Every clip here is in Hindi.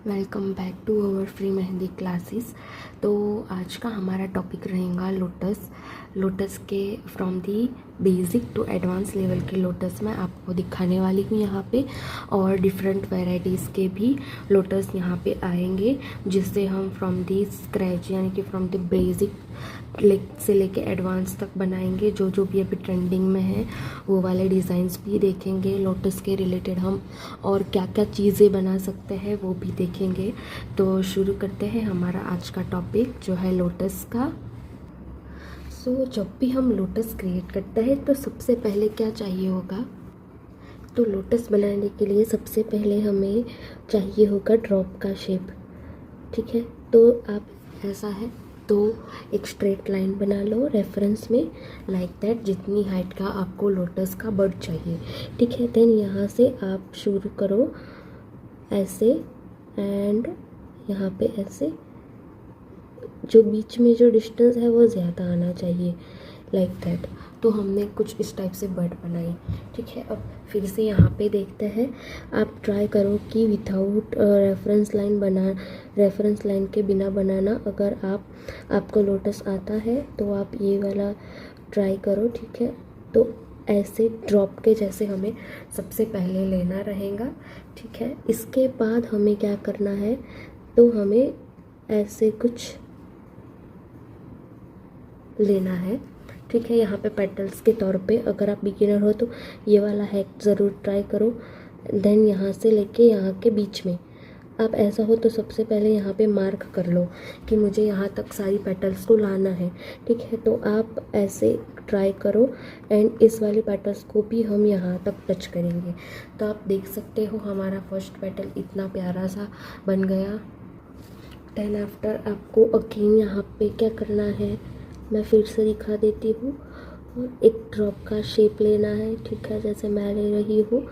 Welcome back to our free mehndi classes. तो आज का हमारा टॉपिक रहेगा लोटस के from the basic to advance level के लोटस मैं आपको दिखाने वाली हूँ यहाँ पे। और डिफरेंट वैरायटीज़ के भी लोटस यहाँ पे आएंगे, जिससे हम फ्रॉम दी स्क्रैच यानी कि फ्रॉम द बेसिक से लेके एडवांस तक बनाएंगे। जो जो भी अभी ट्रेंडिंग में है वो वाले डिज़ाइंस भी देखेंगे। लोटस के रिलेटेड हम और क्या क्या चीज़ें बना सकते हैं वो भी देखेंगे। तो शुरू करते हैं हमारा आज का टॉपिक जो है लोटस का। जब भी हम लोटस क्रिएट करते हैं तो सबसे पहले क्या चाहिए होगा, तो लोटस बनाने के लिए सबसे पहले हमें चाहिए होगा ड्रॉप का शेप। ठीक है, तो आप ऐसा है तो एक स्ट्रेट लाइन बना लो रेफरेंस में, लाइक दैट, जितनी हाइट का आपको लोटस का बर्ड चाहिए। ठीक है, देन यहाँ से आप शुरू करो ऐसे, एंड यहाँ पे ऐसे जो बीच में जो डिस्टेंस है वो ज़्यादा आना चाहिए, लाइक दैट। तो हमने कुछ इस टाइप से बर्ड बनाई। ठीक है, अब फिर से यहाँ पे देखते हैं। आप ट्राई करो कि विदाउट रेफरेंस लाइन के बिना बनाना। अगर आपको लोटस आता है तो आप ये वाला ट्राई करो। ठीक है, तो ऐसे ड्रॉप के जैसे हमें सबसे पहले लेना रहेगा। ठीक है, इसके बाद हमें क्या करना है, तो हमें ऐसे कुछ लेना है। ठीक है, यहाँ पे पेटल्स के तौर पे अगर आप बिगिनर हो तो ये वाला हैक ज़रूर ट्राई करो। देन यहाँ से लेके यहाँ के बीच में आप ऐसा हो तो सबसे पहले यहाँ पे मार्क कर लो कि मुझे यहाँ तक सारी पेटल्स को लाना है। ठीक है, तो आप ऐसे ट्राई करो, एंड इस वाले पेटल्स को भी हम यहाँ तक टच करेंगे। तो आप देख सकते हो हमारा फर्स्ट पेटल इतना प्यारा सा बन गया। देन आफ्टर आपको अगेन यहाँ पे क्या करना है, मैं फिर से दिखा देती हूँ। और एक ड्रॉप का शेप लेना है। ठीक है, जैसे मैं ले रही हूँ,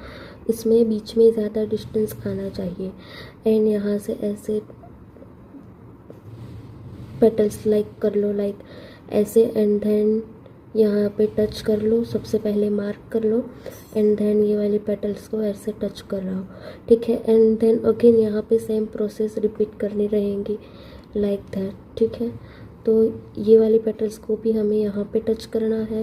इसमें बीच में ज़्यादा डिस्टेंस आना चाहिए, एंड यहाँ से ऐसे पेटल्स लाइक कर लो, लाइक ऐसे, एंड देन यहाँ पे टच कर लो। सबसे पहले मार्क कर लो, एंड देन ये वाली पेटल्स को ऐसे टच कर रहा हो। ठीक है, एंड देन अगेन यहाँ पे सेम प्रोसेस रिपीट करनी रहेंगी, लाइक दैट। ठीक है, तो ये वाली पेटल्स को भी हमें यहाँ पे टच करना है,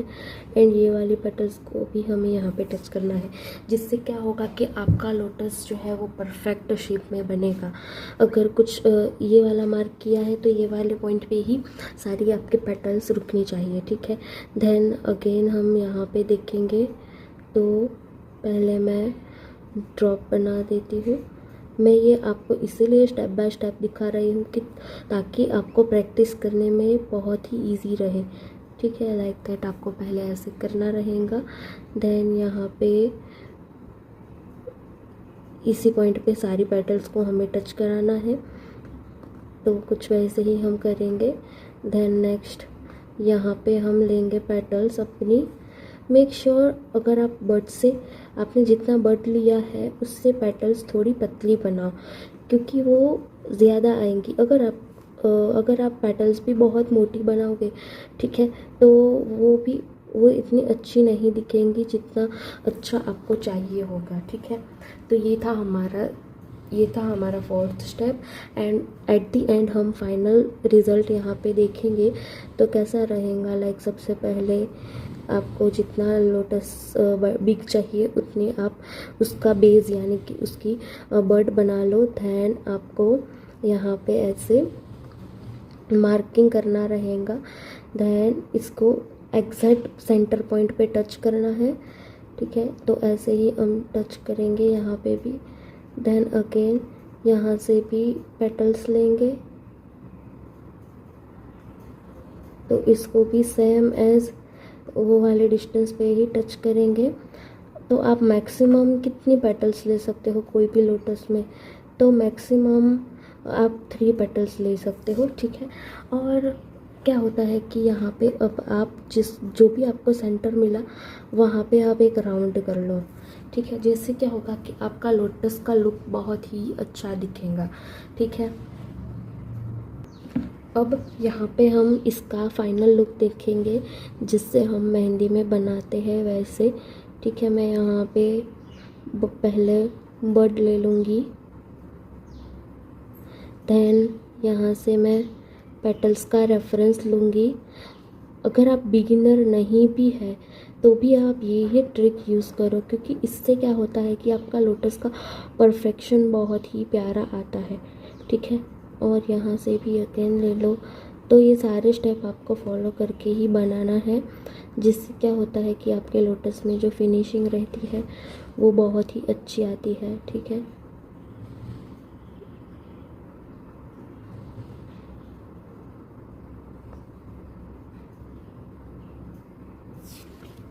एंड ये वाली पेटल्स को भी हमें यहाँ पे टच करना है, जिससे क्या होगा कि आपका लोटस जो है वो परफेक्ट शेप में बनेगा। अगर कुछ ये वाला मार्क किया है तो ये वाले पॉइंट पे ही सारी आपके पेटल्स रुकनी चाहिए। ठीक है, देन अगेन हम यहाँ पे देखेंगे। तो पहले मैं ड्रॉप बना देती हूँ। मैं ये आपको इसीलिए स्टेप बाय स्टेप दिखा रही हूँ कि ताकि आपको प्रैक्टिस करने में बहुत ही इजी रहे। ठीक है, लाइक दैट आपको पहले ऐसे करना रहेगा। देन यहाँ पे इसी पॉइंट पे सारी पेटल्स को हमें टच कराना है, तो कुछ वैसे ही हम करेंगे। देन नेक्स्ट यहाँ पे हम लेंगे पेटल्स अपनी। मेक श्योर अगर आप बड से आपने जितना बड लिया है उससे पेटल्स थोड़ी पतली बनाओ, क्योंकि वो ज़्यादा आएंगी। अगर आप पेटल्स भी बहुत मोटी बनाओगे, ठीक है, तो वो इतनी अच्छी नहीं दिखेंगी जितना अच्छा आपको चाहिए होगा। ठीक है, तो ये था हमारा fourth step, and at the end हम फाइनल रिज़ल्ट यहाँ पे देखेंगे तो कैसा रहेगा। लाइक सबसे पहले आपको जितना लोटस बिग चाहिए उतनी आप उसका बेस यानी कि उसकी बर्ड बना लो। दैन आपको यहाँ पे ऐसे मार्किंग करना रहेगा। दैन इसको एग्जैक्ट सेंटर पॉइंट पे टच करना है। ठीक है, तो ऐसे ही हम टच करेंगे यहाँ पे भी। देन अगेन यहाँ से भी पेटल्स लेंगे, तो इसको भी सेम एज वो वाले डिस्टेंस पे ही टच करेंगे। तो आप मैक्सिमम कितनी पेटल्स ले सकते हो कोई भी लोटस में, तो मैक्सिमम आप 3 पेटल्स ले सकते हो। ठीक है, और क्या होता है कि यहाँ पे अब आप जो भी आपको सेंटर मिला वहाँ पे आप एक राउंड कर लो। ठीक है, जिससे क्या होगा कि आपका लोटस का लुक बहुत ही अच्छा दिखेगा। ठीक है, अब यहाँ पे हम इसका फाइनल लुक देखेंगे जिससे हम मेहंदी में बनाते हैं वैसे। ठीक है, मैं यहाँ पे पहले बर्ड ले लूँगी। देन यहाँ से मैं पेटल्स का रेफरेंस लूँगी। अगर आप बिगिनर नहीं भी है तो भी आप ये ट्रिक यूज़ करो, क्योंकि इससे क्या होता है कि आपका लोटस का परफेक्शन बहुत ही प्यारा आता है। ठीक है, और यहाँ से भी अगेन ले लो। तो ये सारे स्टेप आपको फॉलो करके ही बनाना है, जिससे क्या होता है कि आपके लोटस में जो फिनिशिंग रहती है वो बहुत ही अच्छी आती है। ठीक है,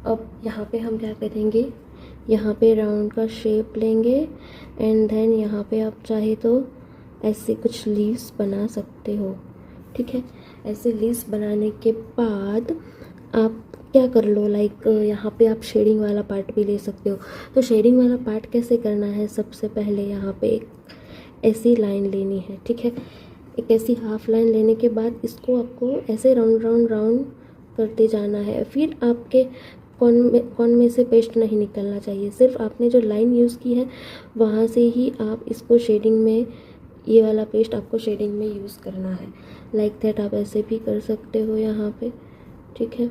अब यहाँ पे हम क्या करेंगे, यहाँ पे राउंड का शेप लेंगे एंड देन यहाँ पे आप चाहे तो ऐसे कुछ लीव्स बना सकते हो। ठीक है, ऐसे लीव्स बनाने के बाद आप क्या कर लो, लाइक यहाँ पे आप शेडिंग वाला पार्ट भी ले सकते हो। तो शेडिंग वाला पार्ट कैसे करना है, सबसे पहले यहाँ पे एक ऐसी लाइन लेनी है। ठीक है, एक ऐसी हाफ लाइन लेने के बाद इसको आपको ऐसे राउंड राउंड राउंड करते जाना है। फिर आपके कॉर्न में से पेस्ट नहीं निकलना चाहिए, सिर्फ आपने जो लाइन यूज़ की है वहाँ से ही आप इसको शेडिंग में, ये वाला पेस्ट आपको शेडिंग में यूज़ करना है। लाइक दैट आप ऐसे भी कर सकते हो यहाँ पे। ठीक है,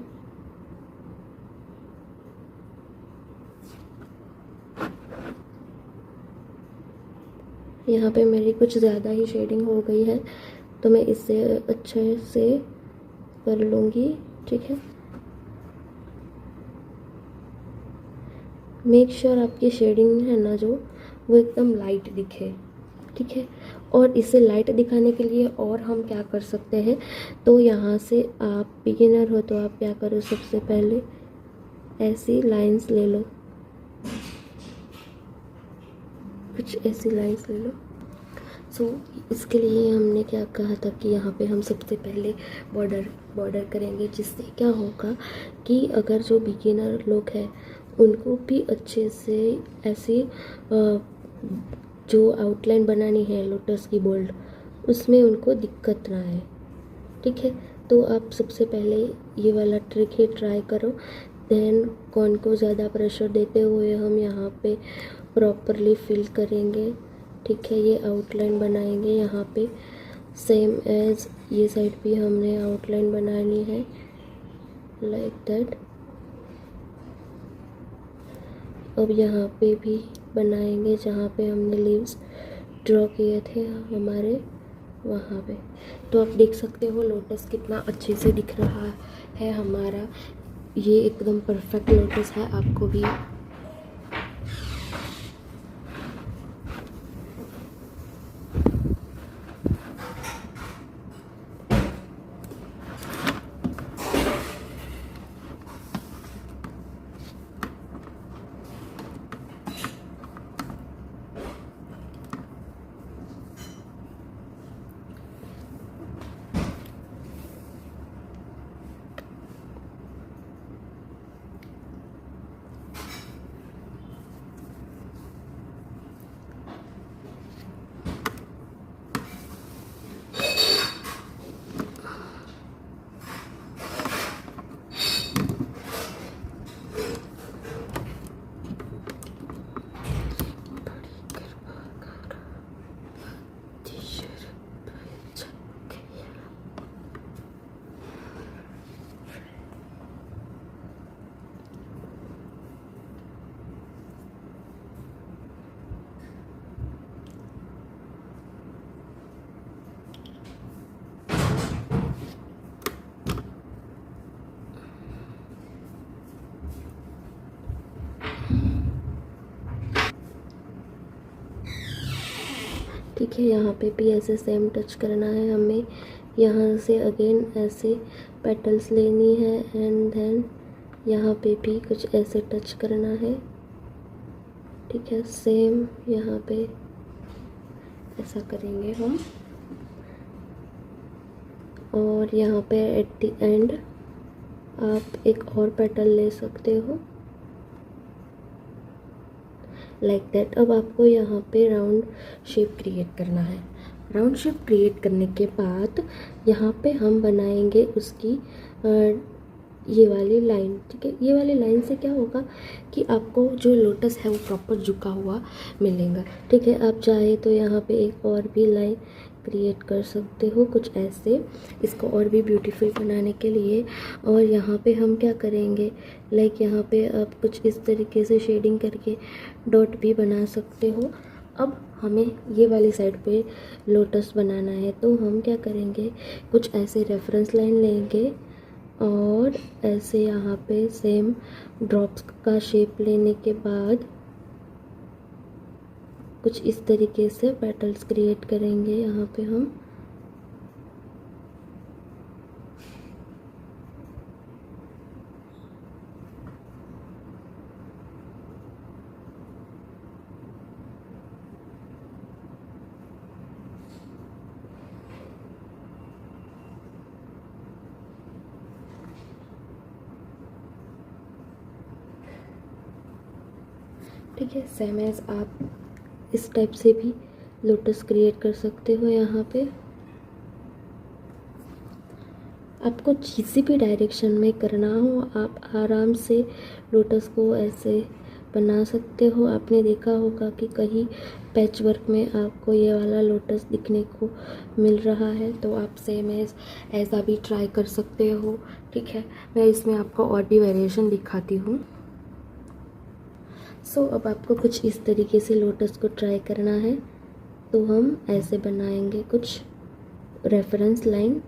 यहाँ पे मेरी कुछ ज़्यादा ही शेडिंग हो गई है तो मैं इससे अच्छे से कर लूँगी। ठीक है, मेक श्योर आपकी शेडिंग है ना जो वो एकदम लाइट दिखे। ठीक है, और इसे लाइट दिखाने के लिए और हम क्या कर सकते हैं, तो यहाँ से आप बिगिनर हो तो आप क्या करो, सबसे पहले ऐसी लाइंस ले लो, कुछ ऐसी लाइंस ले लो। सो इसके लिए हमने क्या कहा था कि यहाँ पे हम सबसे पहले बॉर्डर करेंगे, जिससे क्या होगा कि अगर जो बिगिनर लोग हैं उनको भी अच्छे से ऐसी जो आउटलाइन बनानी है लोटस की बोल्ड, उसमें उनको दिक्कत ना आए। ठीक है, तो आप सबसे पहले ये वाला ट्रिक ही ट्राई करो। देन कॉर्न को ज़्यादा प्रेशर देते हुए हम यहाँ पे प्रॉपरली फिल करेंगे। ठीक है, ये आउटलाइन बनाएंगे यहाँ पे, सेम एज ये साइड भी हमने आउटलाइन बनानी है, लाइक दैट। अब यहाँ पे भी बनाएंगे जहाँ पे हमने लीव्स ड्रॉ किए थे हमारे, वहाँ पे। तो आप देख सकते हो लोटस कितना अच्छे से दिख रहा है हमारा, ये एकदम परफेक्ट लोटस है। आपको भी ठीक है, यहाँ पे भी ऐसे सेम टच करना है हमें। यहाँ से अगेन ऐसे पेटल्स लेनी है एंड देन यहाँ पे भी कुछ ऐसे टच करना है। ठीक है, सेम यहाँ पे ऐसा करेंगे हम। और यहाँ पे एट द एंड आप एक और पेटल ले सकते हो, लाइक दैट। अब आपको यहाँ पे राउंड शेप क्रिएट करना है। राउंड शेप क्रिएट करने के बाद यहाँ पे हम बनाएंगे उसकी ये वाली लाइन। ठीक है, ये वाली लाइन से क्या होगा कि आपको जो लोटस है वो प्रॉपर झुका हुआ मिलेगा। ठीक है, आप चाहे तो यहाँ पे एक और भी लाइन क्रिएट कर सकते हो कुछ ऐसे, इसको और भी ब्यूटीफुल बनाने के लिए। और यहाँ पे हम क्या करेंगे, लाइक यहाँ पे आप कुछ इस तरीके से शेडिंग करके डॉट भी बना सकते हो। अब हमें ये वाली साइड पे लोटस बनाना है, तो हम क्या करेंगे, कुछ ऐसे रेफरेंस लाइन लेंगे और ऐसे यहाँ पे सेम ड्रॉप्स का शेप लेने के बाद कुछ इस तरीके से पेटल्स क्रिएट करेंगे यहाँ पे हम। ठीक है, सेम एज आप इस टाइप से भी लोटस क्रिएट कर सकते हो। यहाँ पे आपको किसी भी डायरेक्शन में करना हो आप आराम से लोटस को ऐसे बना सकते हो। आपने देखा होगा कि कहीं पैच वर्क में आपको ये वाला लोटस दिखने को मिल रहा है, तो आप सेम ऐसा भी ट्राई कर सकते हो। ठीक है, मैं इसमें आपको और भी वेरिएशन दिखाती हूँ। सो अब आपको कुछ इस तरीके से लोटस को ट्राई करना है, तो हम ऐसे बनाएंगे कुछ रेफरेंस लाइन।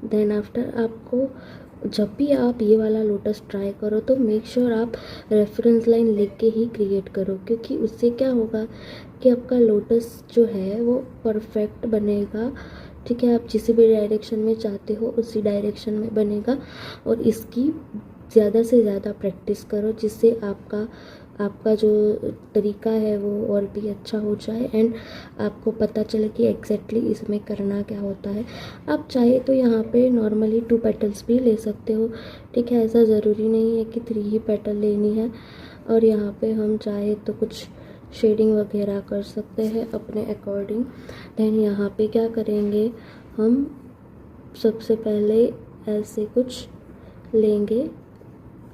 देन आफ्टर आपको जब भी आप ये वाला लोटस ट्राई करो तो मेक श्योर आप रेफरेंस लाइन लेके ही क्रिएट करो, क्योंकि उससे क्या होगा कि आपका लोटस जो है वो परफेक्ट बनेगा। ठीक है, आप जिस भी डायरेक्शन में चाहते हो उसी डायरेक्शन में बनेगा। और इसकी ज़्यादा से ज़्यादा प्रैक्टिस करो, जिससे आपका जो तरीका है वो और भी अच्छा हो जाए एंड आपको पता चले कि एग्जैक्टली इसमें करना क्या होता है। आप चाहे तो यहाँ पे नॉर्मली 2 पेटल्स भी ले सकते हो। ठीक है, ऐसा ज़रूरी नहीं है कि 3 ही पेटल लेनी है। और यहाँ पे हम चाहे तो कुछ शेडिंग वगैरह कर सकते हैं अपने अकॉर्डिंग। देन यहाँ पे क्या करेंगे, हम सबसे पहले ऐसे कुछ लेंगे।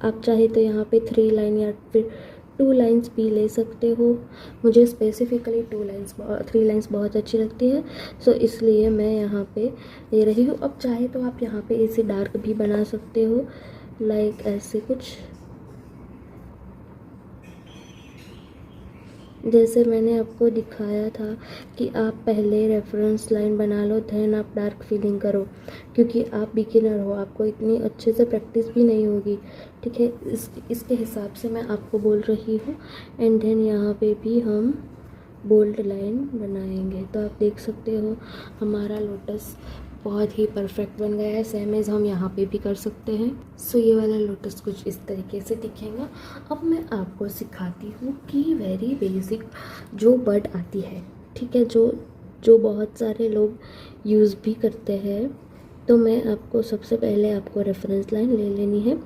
आप चाहे तो यहाँ पे 3 लाइन या फिर 2 लाइन्स भी ले सकते हो। मुझे स्पेसिफिकली 3 लाइन्स बहुत अच्छी लगती है, सो इसलिए मैं यहाँ पे ले रही हूँ। अब चाहे तो आप यहाँ पे इसे डार्क भी बना सकते हो, लाइक ऐसे कुछ, जैसे मैंने आपको दिखाया था कि आप पहले रेफरेंस लाइन बना लो, देन आप डार्क फिलिंग करो, क्योंकि आप बिगिनर हो, आपको इतनी अच्छे से प्रैक्टिस भी नहीं होगी। ठीक है, इसके हिसाब से मैं आपको बोल रही हूँ। एंड देन यहाँ पे भी हम बोल्ड लाइन बनाएंगे। तो आप देख सकते हो हमारा लोटस बहुत ही परफेक्ट बन गया है। सेम एज हम यहाँ पे भी कर सकते हैं। सो ये वाला लोटस कुछ इस तरीके से दिखेगा। अब मैं आपको सिखाती हूँ कि वेरी बेसिक जो बर्ड आती है, ठीक है, जो बहुत सारे लोग यूज़ भी करते हैं। तो मैं आपको सबसे पहले आपको रेफरेंस लाइन ले लेनी है,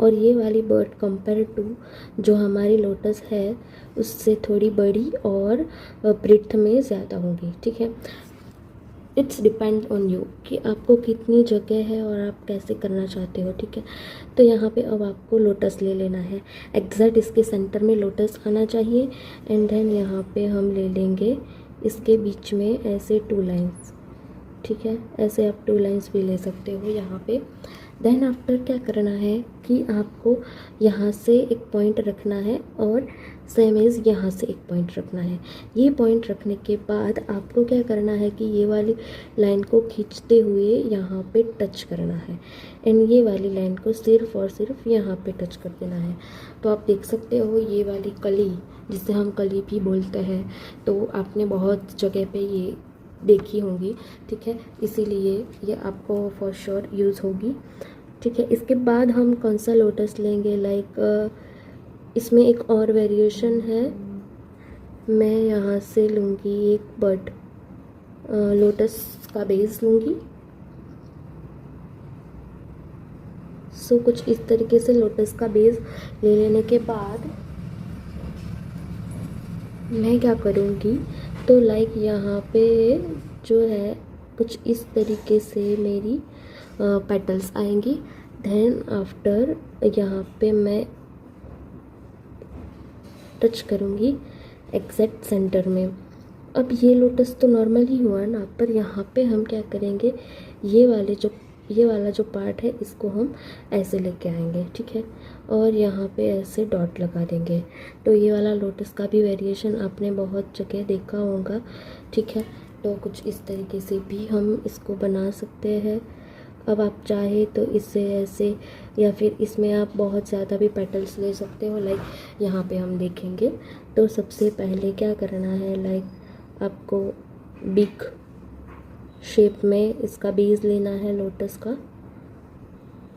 और ये वाली बर्ड कंपेयर टू जो हमारी लोटस है उससे थोड़ी बड़ी और ब्रेड्थ में ज़्यादा होगी। ठीक है, इट्स डिपेंड ऑन यू कि आपको कितनी जगह है और आप कैसे करना चाहते हो। ठीक है, तो यहाँ पे अब आपको लोटस ले लेना है, एग्जैक्ट इसके सेंटर में लोटस आना चाहिए। एंड देन यहाँ पे हम ले लेंगे इसके बीच में ऐसे 2 लाइन्स। ठीक है, ऐसे आप 2 लाइन्स भी ले सकते हो यहाँ पे। देन आफ्टर क्या करना है कि आपको यहाँ से एक पॉइंट रखना है और सेम एज यहाँ से एक पॉइंट रखना है। ये पॉइंट रखने के बाद आपको क्या करना है कि ये वाली लाइन को खींचते हुए यहाँ पे टच करना है, एंड ये वाली लाइन को सिर्फ और सिर्फ यहाँ पे टच कर देना है। तो आप देख सकते हो ये वाली कली, जिसे हम कली भी बोलते हैं, तो आपने बहुत जगह पे ये देखी होंगी। ठीक है, इसीलिए ये आपको फॉर श्योर यूज़ होगी। ठीक है, इसके बाद हम कौन सा लोटस लेंगे, लाइक इसमें एक और वेरिएशन है। मैं यहाँ से लूँगी एक बर्ड लोटस का बेस लूँगी। सो कुछ इस तरीके से लोटस का बेस ले लेने के बाद मैं क्या करूँगी, तो लाइक यहाँ पे जो है कुछ इस तरीके से मेरी पेटल्स आएंगी। देन आफ्टर यहाँ पे मैं टच करूँगी एग्जैक्ट सेंटर में, अब ये लोटस तो नॉर्मल ही हुआ ना, पर यहाँ पे हम क्या करेंगे, ये वाला जो पार्ट है इसको हम ऐसे लेके आएंगे, ठीक है, और यहाँ पे ऐसे डॉट लगा देंगे। तो ये वाला लोटस का भी वेरिएशन आपने बहुत जगह देखा होगा, ठीक है। तो कुछ इस तरीके से भी हम इसको बना सकते हैं। अब आप चाहे तो इससे ऐसे, या फिर इसमें आप बहुत ज़्यादा भी पेटल्स ले सकते हो, लाइक यहाँ पे हम देखेंगे। तो सबसे पहले क्या करना है, लाइक आपको बिग शेप में इसका बेस लेना है लोटस का,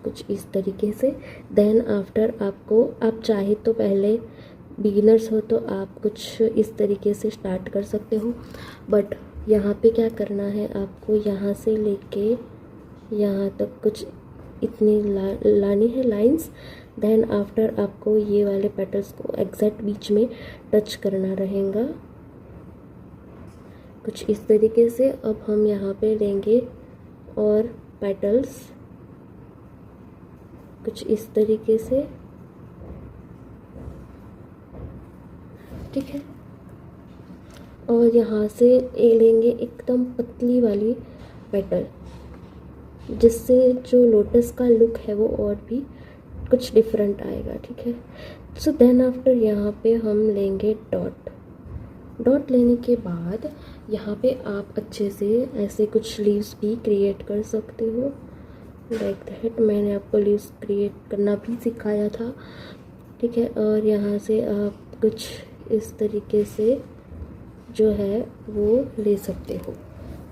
कुछ इस तरीके से। देन आफ्टर आपको, आप चाहे तो पहले बिगिनर्स हो तो आप कुछ इस तरीके से स्टार्ट कर सकते हो, बट यहाँ पे क्या करना है, आपको यहाँ से लेके यहाँ तक कुछ इतनी लानी है लाइंस। देन आफ्टर आपको ये वाले पेटल्स को एग्जैक्ट बीच में टच करना रहेगा, कुछ इस तरीके से। अब हम यहाँ पे लेंगे और पेटल्स कुछ इस तरीके से, ठीक है। और यहाँ से लेंगे एकदम पतली वाली पेटल, जिससे जो लोटस का लुक है वो और भी कुछ डिफरेंट आएगा, ठीक है। सो देन आफ्टर यहाँ पे हम लेंगे डॉट लेने के बाद यहाँ पे आप अच्छे से ऐसे कुछ लीव्स भी क्रिएट कर सकते हो, लाइक दैट। मैंने आपको लीव्स क्रिएट करना भी सिखाया था, ठीक है। और यहाँ से आप कुछ इस तरीके से जो है वो ले सकते हो।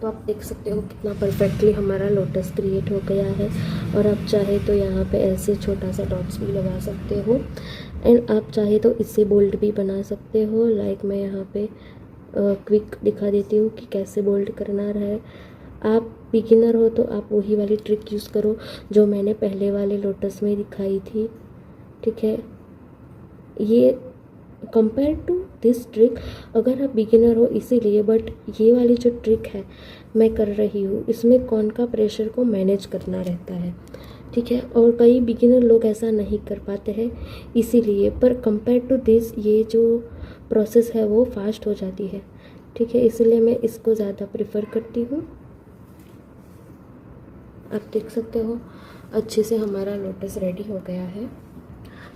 तो आप देख सकते हो कितना परफेक्टली हमारा लोटस क्रिएट हो गया है। और आप चाहे तो यहाँ पे ऐसे छोटा सा डॉट्स भी लगा सकते हो, एंड आप चाहे तो इससे बोल्ड भी बना सकते हो, लाइक मैं यहाँ पे क्विक दिखा देती हूँ कि कैसे बोल्ड करना है। आप बिगिनर हो तो आप वही वाली ट्रिक यूज़ करो जो मैंने पहले वाले लोटस में दिखाई थी, ठीक है। ये कंपेयर टू दिस ट्रिक, अगर आप बिगिनर हो इसीलिए, बट ये वाली जो ट्रिक है मैं कर रही हूँ इसमें कॉर्न का प्रेशर को मैनेज करना रहता है, ठीक है। और कई बिगिनर लोग ऐसा नहीं कर पाते हैं इसीलिए, पर कंपेयर टू दिस ये जो प्रोसेस है वो फास्ट हो जाती है, ठीक है। इसलिए मैं इसको ज़्यादा प्रेफर करती हूँ। आप देख सकते हो अच्छे से हमारा लोटस रेडी हो गया है।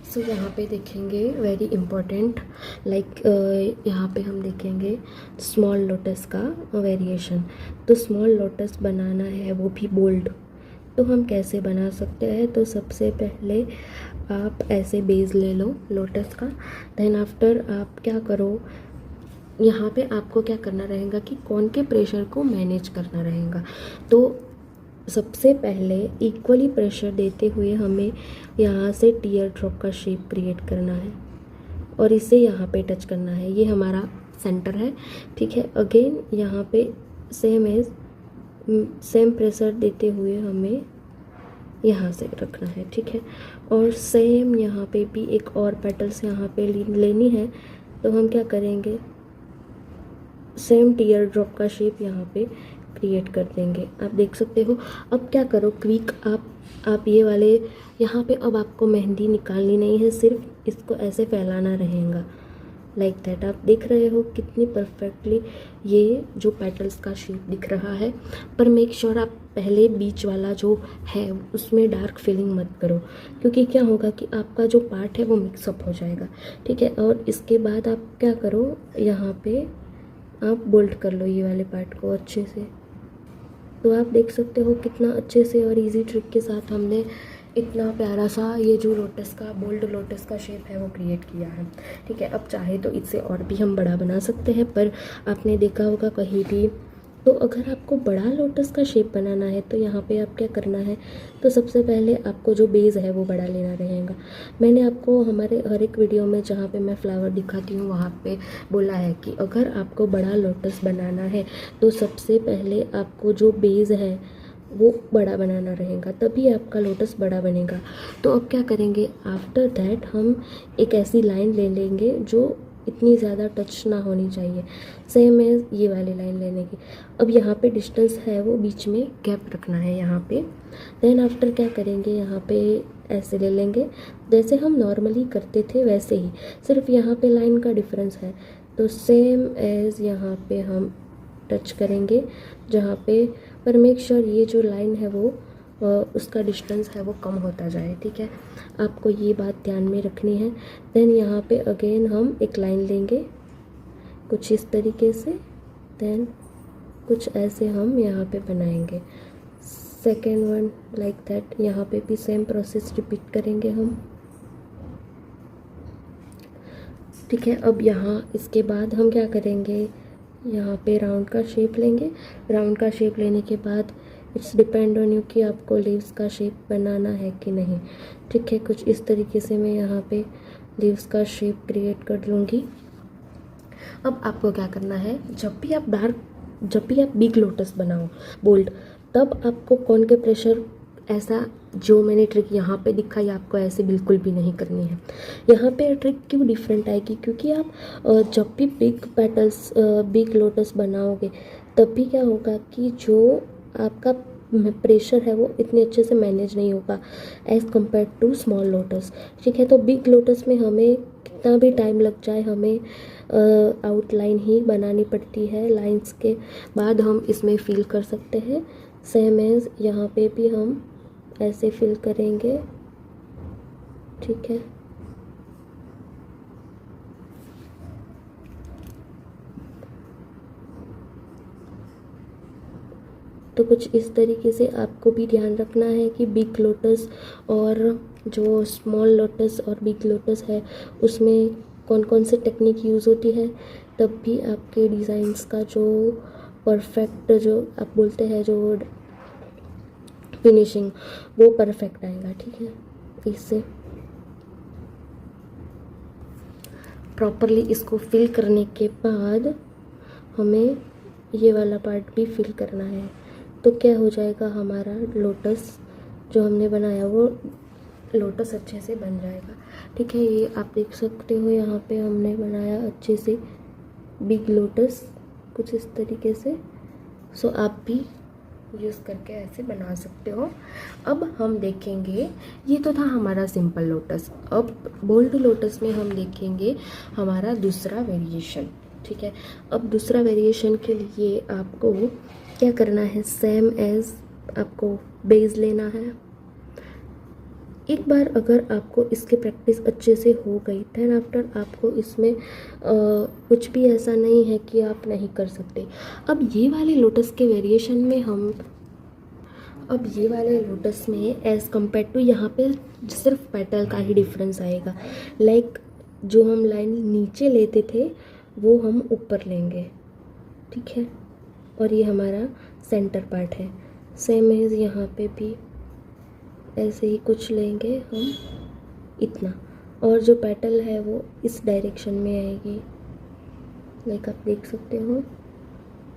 सो यहाँ पे देखेंगे वेरी इम्पोर्टेंट, लाइक यहाँ पे हम देखेंगे स्मॉल लोटस का वेरिएशन। तो स्मॉल लोटस बनाना है वो भी बोल्ड, तो हम कैसे बना सकते हैं। तो सबसे पहले आप ऐसे बेस ले लो लोटस का। देन आफ्टर आप क्या करो, यहाँ पे आपको क्या करना रहेगा कि कॉर्न के प्रेशर को मैनेज करना रहेगा। तो सबसे पहले इक्वली प्रेशर देते हुए हमें यहाँ से टीयर ड्रॉप का शेप क्रिएट करना है और इसे यहाँ पे टच करना है। ये हमारा सेंटर है, ठीक है। अगेन यहाँ पे सेम प्रेशर देते हुए हमें यहाँ से रखना है, ठीक है। और सेम यहाँ पे भी एक और पेटल्स यहाँ पे लेनी है। तो हम क्या करेंगे, सेम टीयर ड्रॉप का शेप यहाँ पे क्रिएट कर देंगे। आप देख सकते हो। अब क्या करो, क्विक आप ये वाले यहाँ पे, अब आपको मेहंदी निकालनी नहीं है, सिर्फ इसको ऐसे फैलाना रहेगा, लाइक दैट। आप देख रहे हो कितनी परफेक्टली ये जो पेटल्स का शेप दिख रहा है। पर मेक श्योर आप पहले बीच वाला जो है उसमें डार्क फिलिंग मत करो, क्योंकि क्या होगा कि आपका जो पार्ट है वो मिक्सअप हो जाएगा, ठीक है। और इसके बाद आप क्या करो, यहाँ पे आप बोल्ड कर लो ये वाले पार्ट को अच्छे से। तो आप देख सकते हो कितना अच्छे से और इजी ट्रिक के साथ हमने इतना प्यारा सा ये जो लोटस का, बोल्ड लोटस का शेप है वो क्रिएट किया है, ठीक है। अब चाहे तो इससे और भी हम बड़ा बना सकते हैं, पर आपने देखा होगा कहीं भी, तो अगर आपको बड़ा लोटस का शेप बनाना है तो यहाँ पे आप क्या करना है, तो सबसे पहले आपको जो बेस है वो बड़ा लेना रहेगा। मैंने आपको हमारे हर एक वीडियो में जहाँ पे मैं फ्लावर दिखाती हूँ वहाँ पे बोला है कि अगर आपको बड़ा लोटस बनाना है तो सबसे पहले आपको जो बेस है वो बड़ा बनाना रहेगा, तभी आपका लोटस बड़ा बनेगा। तो अब क्या करेंगे, आफ्टर दैट हम एक ऐसी लाइन ले लेंगे जो इतनी ज़्यादा टच ना होनी चाहिए, सेम है ये वाली लाइन लेने की। अब यहाँ पे डिस्टेंस है वो बीच में गैप रखना है यहाँ पे। देन आफ्टर क्या करेंगे, यहाँ पे ऐसे ले लेंगे जैसे हम नॉर्मली करते थे वैसे ही, सिर्फ यहाँ पे लाइन का डिफरेंस है। तो सेम एज यहाँ पे हम टच करेंगे जहाँ पे, पर मेक श्योर ये जो लाइन है वो उसका डिस्टेंस है वो कम होता जाए, ठीक है। आपको ये बात ध्यान में रखनी है। देन यहाँ पे अगेन हम एक लाइन लेंगे कुछ इस तरीके से, देन कुछ ऐसे हम यहाँ पे बनाएंगे, सेकेंड वन लाइक दैट। यहाँ पे भी सेम प्रोसेस रिपीट करेंगे हम, ठीक है। अब यहाँ इसके बाद हम क्या करेंगे, यहाँ पे राउंड का शेप लेंगे। राउंड का शेप लेने के बाद इट्स डिपेंड ऑन यू कि आपको लीव्स का शेप बनाना है कि नहीं, ठीक है। कुछ इस तरीके से मैं यहाँ पे लीव्स का शेप क्रिएट कर लूँगी। अब आपको क्या करना है, जब भी आप बिग लोटस बनाओ बोल्ड, तब आपको कौन के प्रेशर ऐसा जो मैंने ट्रिक यहाँ पे दिखाई आपको ऐसे बिल्कुल भी नहीं करनी है। यहाँ पे ट्रिक क्यों डिफरेंट आएगी, क्योंकि आप जब भी बिग लोटस बनाओगे तब भी क्या होगा कि जो आपका प्रेशर है वो इतने अच्छे से मैनेज नहीं होगा as compare to small lotus, ठीक है। तो बिग लोटस में हमें कितना भी टाइम लग जाए, हमें आउटलाइन ही बनानी पड़ती है। लाइंस के बाद हम इसमें फिल कर सकते हैं। सेम एज यहाँ पे भी हम ऐसे फिल करेंगे, ठीक है। तो कुछ इस तरीके से आपको भी ध्यान रखना है कि बिग लोटस और जो स्मॉल लोटस और बिग लोटस है उसमें कौन कौन से टेक्निक यूज़ होती है, तब भी आपके डिज़ाइंस का जो परफेक्ट जो आप बोलते हैं जो फिनिशिंग वो परफेक्ट आएगा, ठीक है। इससे प्रॉपरली इसको फिल करने के बाद हमें ये वाला पार्ट भी फिल करना है। तो क्या हो जाएगा, हमारा लोटस जो हमने बनाया वो लोटस अच्छे से बन जाएगा, ठीक है। ये आप देख सकते हो यहाँ पे हमने बनाया अच्छे से बिग लोटस कुछ इस तरीके से। सो आप भी यूज़ करके ऐसे बना सकते हो। अब हम देखेंगे, ये तो था हमारा सिंपल लोटस। अब बोल्ड लोटस में हम देखेंगे हमारा दूसरा वेरिएशन, ठीक है। अब दूसरा वेरिएशन के लिए आपको क्या करना है, सेम एज आपको बेस लेना है। एक बार अगर आपको इसकी प्रैक्टिस अच्छे से हो गई देन आफ्टर आपको इसमें कुछ भी ऐसा नहीं है कि आप नहीं कर सकते। अब ये वाले लोटस के वेरिएशन में एज़ कम्पेयर टू यहाँ पे सिर्फ पेटल का ही डिफरेंस आएगा। लाइक जो हम लाइन नीचे लेते थे वो हम ऊपर लेंगे, ठीक है। और ये हमारा सेंटर पार्ट है। सेम एज यहाँ पे भी ऐसे ही कुछ लेंगे हम इतना, और जो पेटल है वो इस डायरेक्शन में आएगी, लाइक आप देख सकते हो,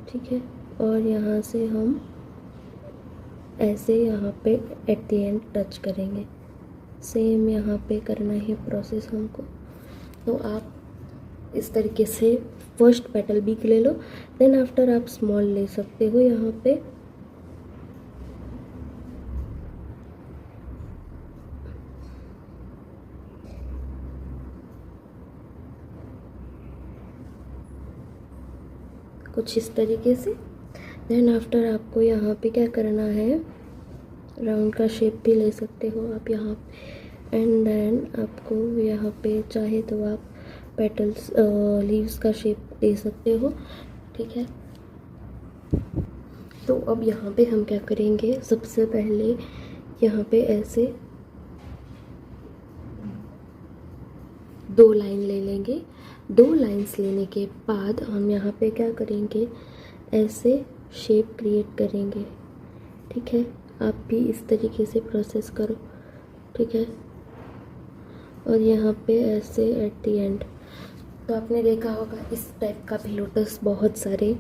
ठीक है। और यहाँ से हम ऐसे यहाँ पे एट द एंड टच करेंगे। सेम यहाँ पे करना है प्रोसेस हमको। तो आप इस तरीके से फर्स्ट पेटल बिग ले लो, देन आफ्टर आप स्मॉल ले सकते हो। यहाँ पे कुछ इस तरीके से। देन आफ्टर आपको यहाँ पे क्या करना है, राउंड का शेप भी ले सकते हो आप यहाँ पे। एंड देन आपको यहाँ पे चाहे तो आप पेटल्स लीव्स का शेप दे सकते हो, ठीक है। तो अब यहाँ पे हम क्या करेंगे, सबसे पहले यहाँ पे ऐसे 2 लाइन ले लेंगे। 2 लाइंस लेने के बाद हम यहाँ पे क्या करेंगे, ऐसे शेप क्रिएट करेंगे, ठीक है। आप भी इस तरीके से प्रोसेस करो, ठीक है। और यहाँ पे ऐसे एट द एंड। तो आपने देखा होगा इस टाइप का भी लोटस बहुत सारे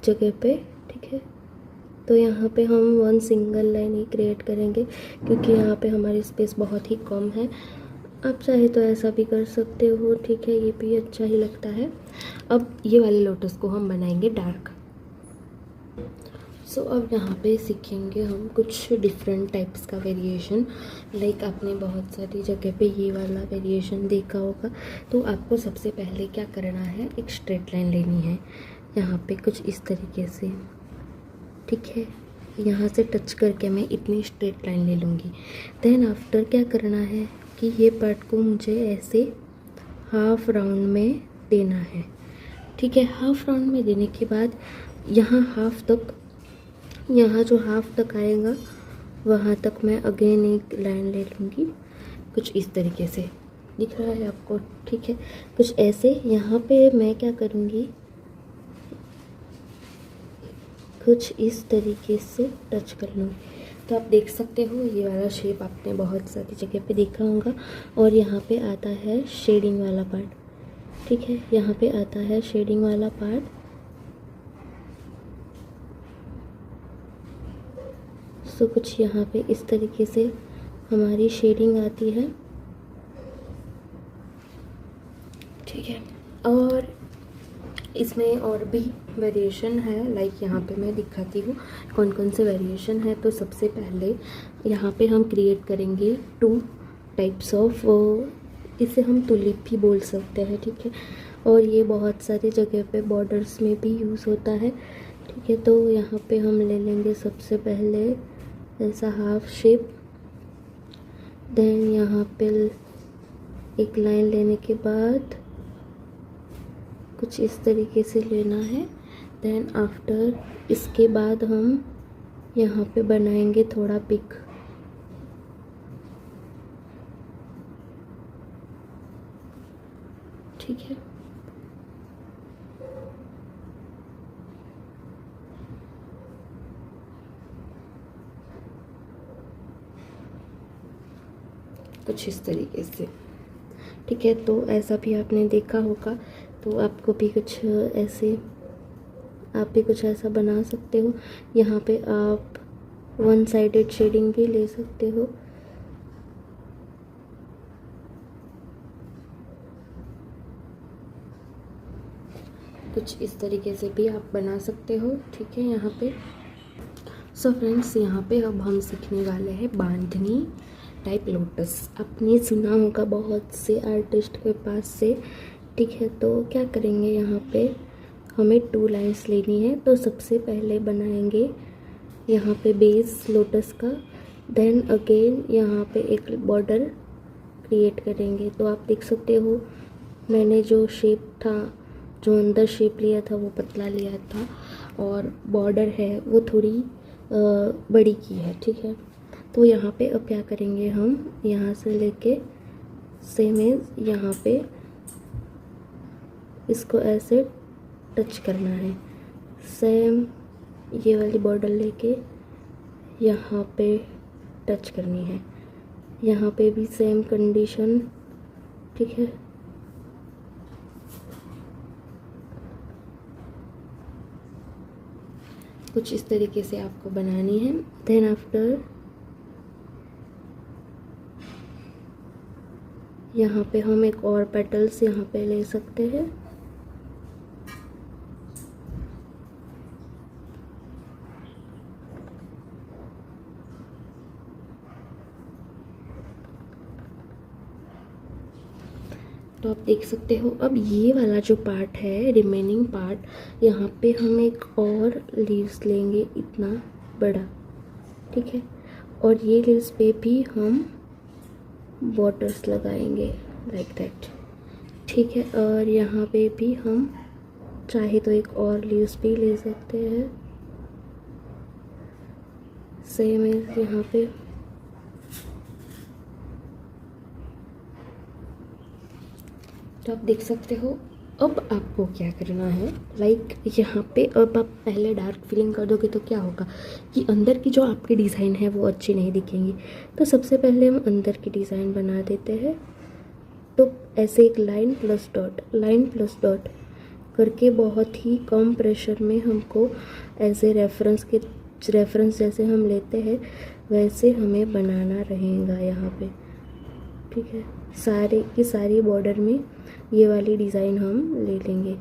जगह पे, ठीक है। तो यहाँ पे हम 1 सिंगल लाइन ही क्रिएट करेंगे क्योंकि यहाँ पे हमारी स्पेस बहुत ही कम है। आप चाहे तो ऐसा भी कर सकते हो, ठीक है, ये भी अच्छा ही लगता है। अब ये वाले लोटस को हम बनाएंगे डार्क। अब यहाँ पे सीखेंगे हम कुछ डिफरेंट टाइप्स का वेरिएशन। लाइक आपने बहुत सारी जगह पे ये वाला वेरिएशन देखा होगा। तो आपको सबसे पहले क्या करना है, एक स्ट्रेट लाइन लेनी है यहाँ पे कुछ इस तरीके से, ठीक है। यहाँ से टच करके मैं इतनी स्ट्रेट लाइन ले लूँगी। देन आफ्टर क्या करना है कि ये पार्ट को मुझे ऐसे हाफ राउंड में देना है, ठीक है। हाफ राउंड में देने के बाद यहाँ हाफ तक, यहाँ जो हाफ तक आएगा वहाँ तक मैं अगेन एक लाइन ले लूँगी कुछ इस तरीके से। दिख रहा है आपको, ठीक है। कुछ ऐसे यहाँ पे मैं क्या करूँगी, कुछ इस तरीके से टच कर लूँगी। तो आप देख सकते हो ये वाला शेप आपने बहुत सारी जगह पे देखा होगा। और यहाँ पे आता है शेडिंग वाला पार्ट, ठीक है। यहाँ पे आता है शेडिंग वाला पार्ट। सो कुछ यहाँ पे इस तरीके से हमारी शेडिंग आती है, ठीक है। और इसमें और भी वेरिएशन है, लाइक यहाँ पे मैं दिखाती हूँ कौन कौन से वेरिएशन है। तो सबसे पहले यहाँ पे हम क्रिएट करेंगे 2 टाइप्स ऑफ, इसे हम टुलिप भी बोल सकते हैं, ठीक है। और ये बहुत सारी जगह पे बॉर्डर्स में भी यूज़ होता है, ठीक है। तो यहाँ पे हम ले लेंगे सबसे पहले ऐसा हाफ शेप। देन यहाँ पे एक लाइन लेने के बाद कुछ इस तरीके से लेना है। देन आफ्टर इसके बाद हम यहाँ पे बनाएंगे थोड़ा पिक, ठीक है। कुछ इस तरीके से, ठीक है। तो ऐसा भी आपने देखा होगा, तो आपको भी कुछ ऐसे, आप भी कुछ ऐसा बना सकते हो। यहाँ पे आप 1 साइडेड शेडिंग भी ले सकते हो, कुछ इस तरीके से भी आप बना सकते हो, ठीक है। यहाँ पे सो फ्रेंड्स, यहाँ पे अब हम सीखने वाले हैं बांधनी टाइप लोटस। आपने सुना होगा बहुत से आर्टिस्ट के पास से, ठीक है। तो क्या करेंगे, यहाँ पे हमें 2 लाइंस लेनी है। तो सबसे पहले बनाएंगे यहाँ पे बेस लोटस का। देन अगेन यहाँ पे एक बॉर्डर क्रिएट करेंगे। तो आप देख सकते हो मैंने जो शेप था, जो अंदर शेप लिया था वो पतला लिया था, और बॉर्डर है वो थोड़ी बड़ी की है, ठीक है। तो यहाँ पे अब क्या करेंगे, हम यहाँ से लेके सेम एज यहाँ पे इसको ऐसे टच करना है। सेम ये वाली बॉर्डर लेके यहाँ पे टच करनी है। यहाँ पे भी सेम कंडीशन, ठीक है। कुछ इस तरीके से आपको बनानी है। देन आफ्टर यहाँ पे हम एक और पेटल्स यहाँ पे ले सकते हैं। तो आप देख सकते हो अब ये वाला जो पार्ट है, रिमेनिंग पार्ट, यहाँ पे हम एक और लीव्स लेंगे इतना बड़ा, ठीक है। और ये लीव्स पे भी हम बॉर्डर्स लगाएंगे लाइक दैट, ठीक है। और यहाँ पे भी हम चाहे तो एक और लीव्स भी ले सकते हैं, सेम एज यहाँ पे। तो आप देख सकते हो अब आपको क्या करना है, लाइक यहाँ पे अब आप पहले डार्क फिलिंग कर दोगे तो क्या होगा कि अंदर की जो आपकी डिज़ाइन है वो अच्छी नहीं दिखेंगी। तो सबसे पहले हम अंदर की डिज़ाइन बना देते हैं। तो ऐसे एक लाइन प्लस डॉट करके बहुत ही कम प्रेशर में हमको ऐसे रेफरेंस जैसे हम लेते हैं वैसे हमें बनाना रहेगा यहाँ पे, ठीक है। सारे की सारी बॉर्डर में ये वाली डिज़ाइन हम ले लेंगे,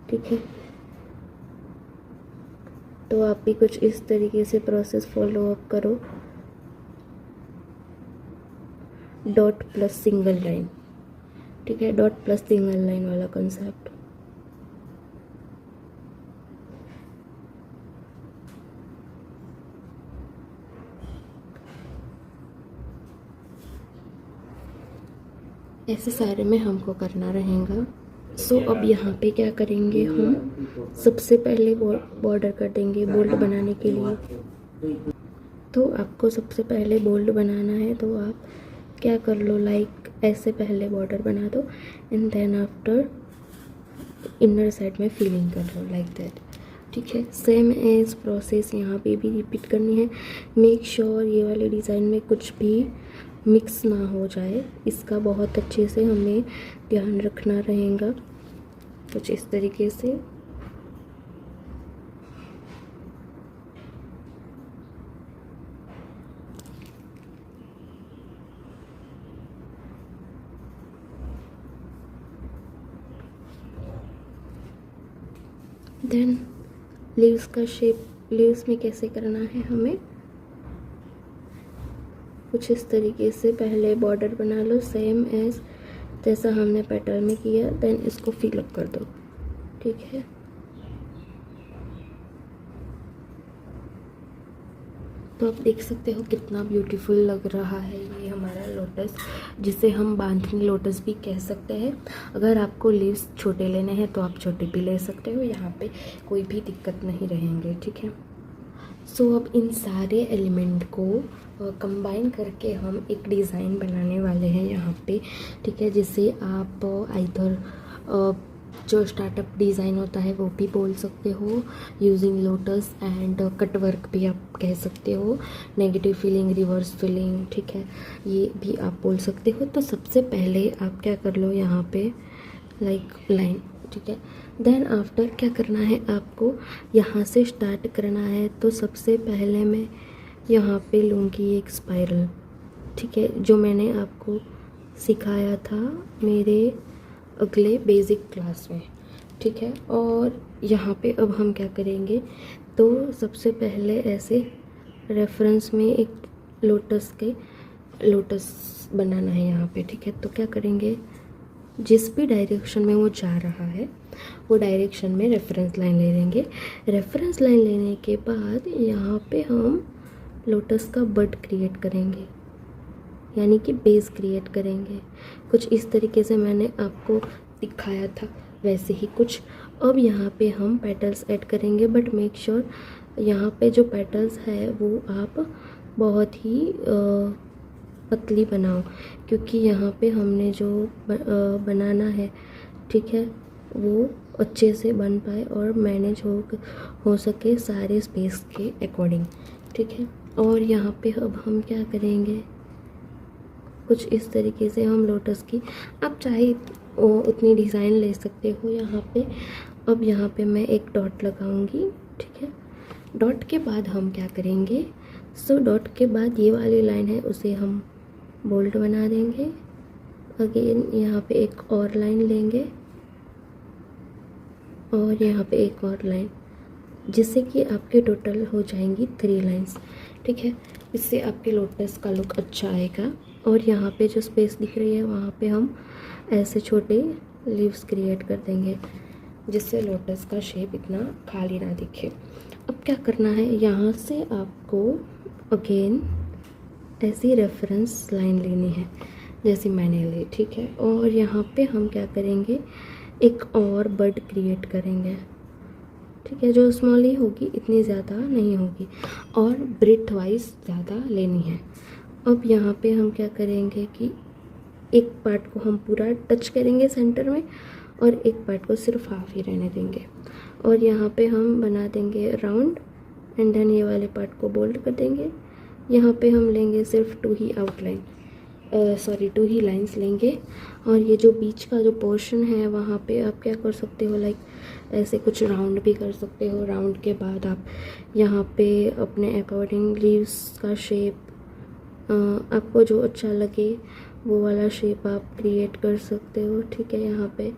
ठीक है। तो आप भी कुछ इस तरीके से प्रोसेस फॉलो अप करो। डॉट प्लस सिंगल लाइन, ठीक है, डॉट प्लस सिंगल लाइन वाला कंसेप्ट। ऐसे सारे में हमको करना रहेगा। सो अब यहाँ पे क्या करेंगे, हम सबसे पहले बॉर्डर कर देंगे बोल्ड बनाने के लिए। तो आपको सबसे पहले बोल्ड बनाना है तो आप क्या कर लो, लाइक ऐसे पहले बॉर्डर बना दो and then after inner side में फिलिंग कर लो लाइक दैट, ठीक है। सेम एज प्रोसेस यहाँ पे भी रिपीट करनी है। मेक श्योर ये वाले डिज़ाइन में कुछ भी मिक्स ना हो जाए, इसका बहुत अच्छे से हमें ध्यान रखना रहेगा। कुछ इस तरीके से देन लीव्स का शेप, लीव्स में कैसे करना है हमें, कुछ इस तरीके से पहले बॉर्डर बना लो सेम एज जैसा हमने पेटल में किया, देन इसको फिल अप कर दो, ठीक है। तो आप देख सकते हो कितना ब्यूटीफुल लग रहा है ये हमारा लोटस, जिसे हम बांधनी लोटस भी कह सकते हैं। अगर आपको लीव्स छोटे लेने हैं तो आप छोटे भी ले सकते हो, यहाँ पे कोई भी दिक्कत नहीं रहेंगे, ठीक है। सो अब इन सारे एलिमेंट को कंबाइन करके हम एक डिज़ाइन बनाने वाले हैं यहाँ पे, ठीक है, जिसे आप आइदर जो स्टार्टअप डिज़ाइन होता है वो भी बोल सकते हो, using lotus and cut work भी आप कह सकते हो, नेगेटिव फीलिंग, रिवर्स फीलिंग, ठीक है, ये भी आप बोल सकते हो। तो सबसे पहले आप क्या कर लो यहाँ पे लाइक लाइन, ठीक है। देन आफ्टर क्या करना है आपको, यहाँ से स्टार्ट करना है। तो सबसे पहले मैं यहाँ पे लूँगी एक स्पाइरल, ठीक है, जो मैंने आपको सिखाया था मेरे अगले बेसिक क्लास में, ठीक है। और यहाँ पे अब हम क्या करेंगे, तो सबसे पहले ऐसे रेफरेंस में एक लोटस बनाना है यहाँ पे, ठीक है। तो क्या करेंगे, जिस भी डायरेक्शन में वो जा रहा है वो डायरेक्शन में रेफरेंस लाइन ले लेंगे। रेफरेंस लाइन लेने के बाद यहाँ पे हम लोटस का बड क्रिएट करेंगे, यानी कि बेस क्रिएट करेंगे। कुछ इस तरीके से मैंने आपको दिखाया था वैसे ही कुछ। अब यहाँ पे हम पेटल्स ऐड करेंगे, बट मेक श्योर यहाँ पे जो पेटल्स है वो आप बहुत ही पतली बनाओ, क्योंकि यहाँ पे हमने जो बनाना है, ठीक है, वो अच्छे से बन पाए और मैनेज हो सके सारे स्पेस के अकॉर्डिंग, ठीक है। और यहाँ पे अब हम क्या करेंगे, कुछ इस तरीके से हम लोटस की, आप चाहे उतनी डिज़ाइन ले सकते हो यहाँ पे। अब यहाँ पे मैं एक डॉट लगाऊंगी, ठीक है। डॉट के बाद हम क्या करेंगे, सो डॉट के बाद ये वाली लाइन है उसे हम बोल्ड बना देंगे। अगेन यहाँ पे एक और लाइन लेंगे और यहाँ पे एक और लाइन, जिससे कि आपके टोटल हो जाएंगी 3 लाइंस, ठीक है। इससे आपके लोटस का लुक अच्छा आएगा। और यहाँ पे जो स्पेस दिख रही है वहाँ पे हम ऐसे छोटे लीव्स क्रिएट कर देंगे, जिससे लोटस का शेप इतना खाली ना दिखे। अब क्या करना है, यहाँ से आपको अगेन ऐसी रेफरेंस लाइन लेनी है जैसी मैंने ली, ठीक है। और यहाँ पे हम क्या करेंगे, एक और बड क्रिएट करेंगे, ठीक है, जो स्मॉल ही होगी, इतनी ज़्यादा नहीं होगी, और ब्रेथ वाइज ज़्यादा लेनी है। अब यहाँ पे हम क्या करेंगे कि एक पार्ट को हम पूरा टच करेंगे सेंटर में और एक पार्ट को सिर्फ हाफ ही रहने देंगे। और यहाँ पे हम बना देंगे राउंड एंड देन ये वाले पार्ट को बोल्ड कर देंगे। यहाँ पे हम लेंगे सिर्फ 2 ही आउटलाइन, 2 ही लाइंस लेंगे। और ये जो बीच का जो पोर्शन है वहाँ पे आप क्या कर सकते हो, लाइक ऐसे कुछ राउंड भी कर सकते हो। राउंड के बाद आप यहाँ पे अपने अकॉर्डिंग लीव्स का शेप आपको जो अच्छा लगे वो वाला शेप आप क्रिएट कर सकते हो, ठीक है। यहाँ पे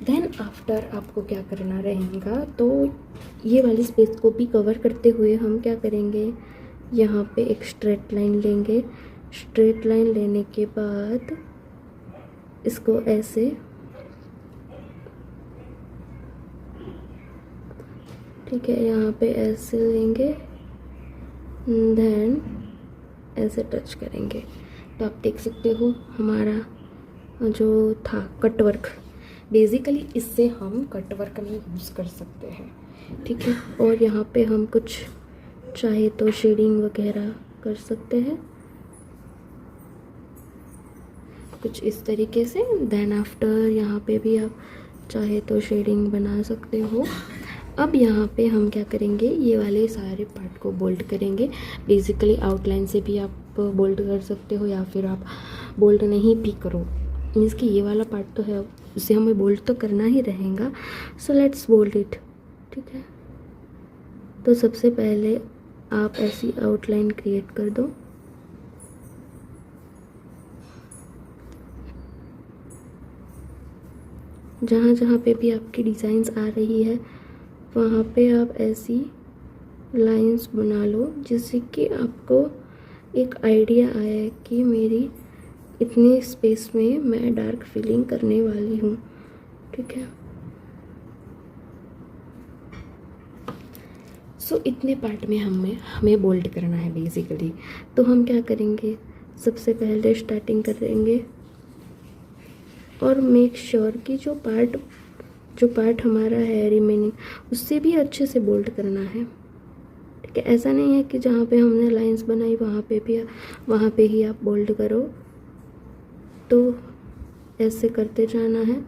देन आफ्टर आपको क्या करना रहेगा, तो ये वाली स्पेस को भी कवर करते हुए हम क्या करेंगे, यहाँ पे एक स्ट्रेट लाइन लेंगे। स्ट्रेट लाइन लेने के बाद इसको ऐसे, ठीक है, यहाँ पे ऐसे लेंगे, देन ऐसे टच करेंगे। तो आप देख सकते हो हमारा जो था कटवर्क, बेसिकली इससे हम कटवर्क में यूज़ कर सकते हैं, ठीक है। और यहाँ पे हम कुछ चाहे तो शेडिंग वगैरह कर सकते हैं कुछ इस तरीके से। देन आफ्टर यहाँ पे भी आप चाहे तो शेडिंग बना सकते हो। अब यहाँ पे हम क्या करेंगे, ये वाले सारे पार्ट को बोल्ड करेंगे। बेसिकली आउटलाइन से भी आप बोल्ड कर सकते हो या फिर आप बोल्ड नहीं भी करो, मीन्स कि ये वाला पार्ट तो है, उसे हमें बोल्ड तो करना ही रहेगा। सो लेट्स बोल्ड इट, ठीक है। तो सबसे पहले आप ऐसी आउटलाइन क्रिएट कर दो। जहाँ जहाँ पे भी आपकी डिज़ाइंस आ रही है वहाँ पे आप ऐसी लाइंस बना लो, जिससे कि आपको एक आइडिया आए कि मेरी इतनी स्पेस में मैं डार्क फिलिंग करने वाली हूँ, ठीक है। सो इतने पार्ट में हमें बोल्ड करना है बेसिकली। तो हम क्या करेंगे, सबसे पहले स्टार्टिंग करेंगे और मेक श्योर कि जो पार्ट हमारा है रिमेनिंग, उससे भी अच्छे से बोल्ड करना है, ठीक है। ऐसा नहीं है कि जहाँ पे हमने लाइंस बनाई वहाँ पे ही आप बोल्ड करो, तो ऐसे करते जाना है,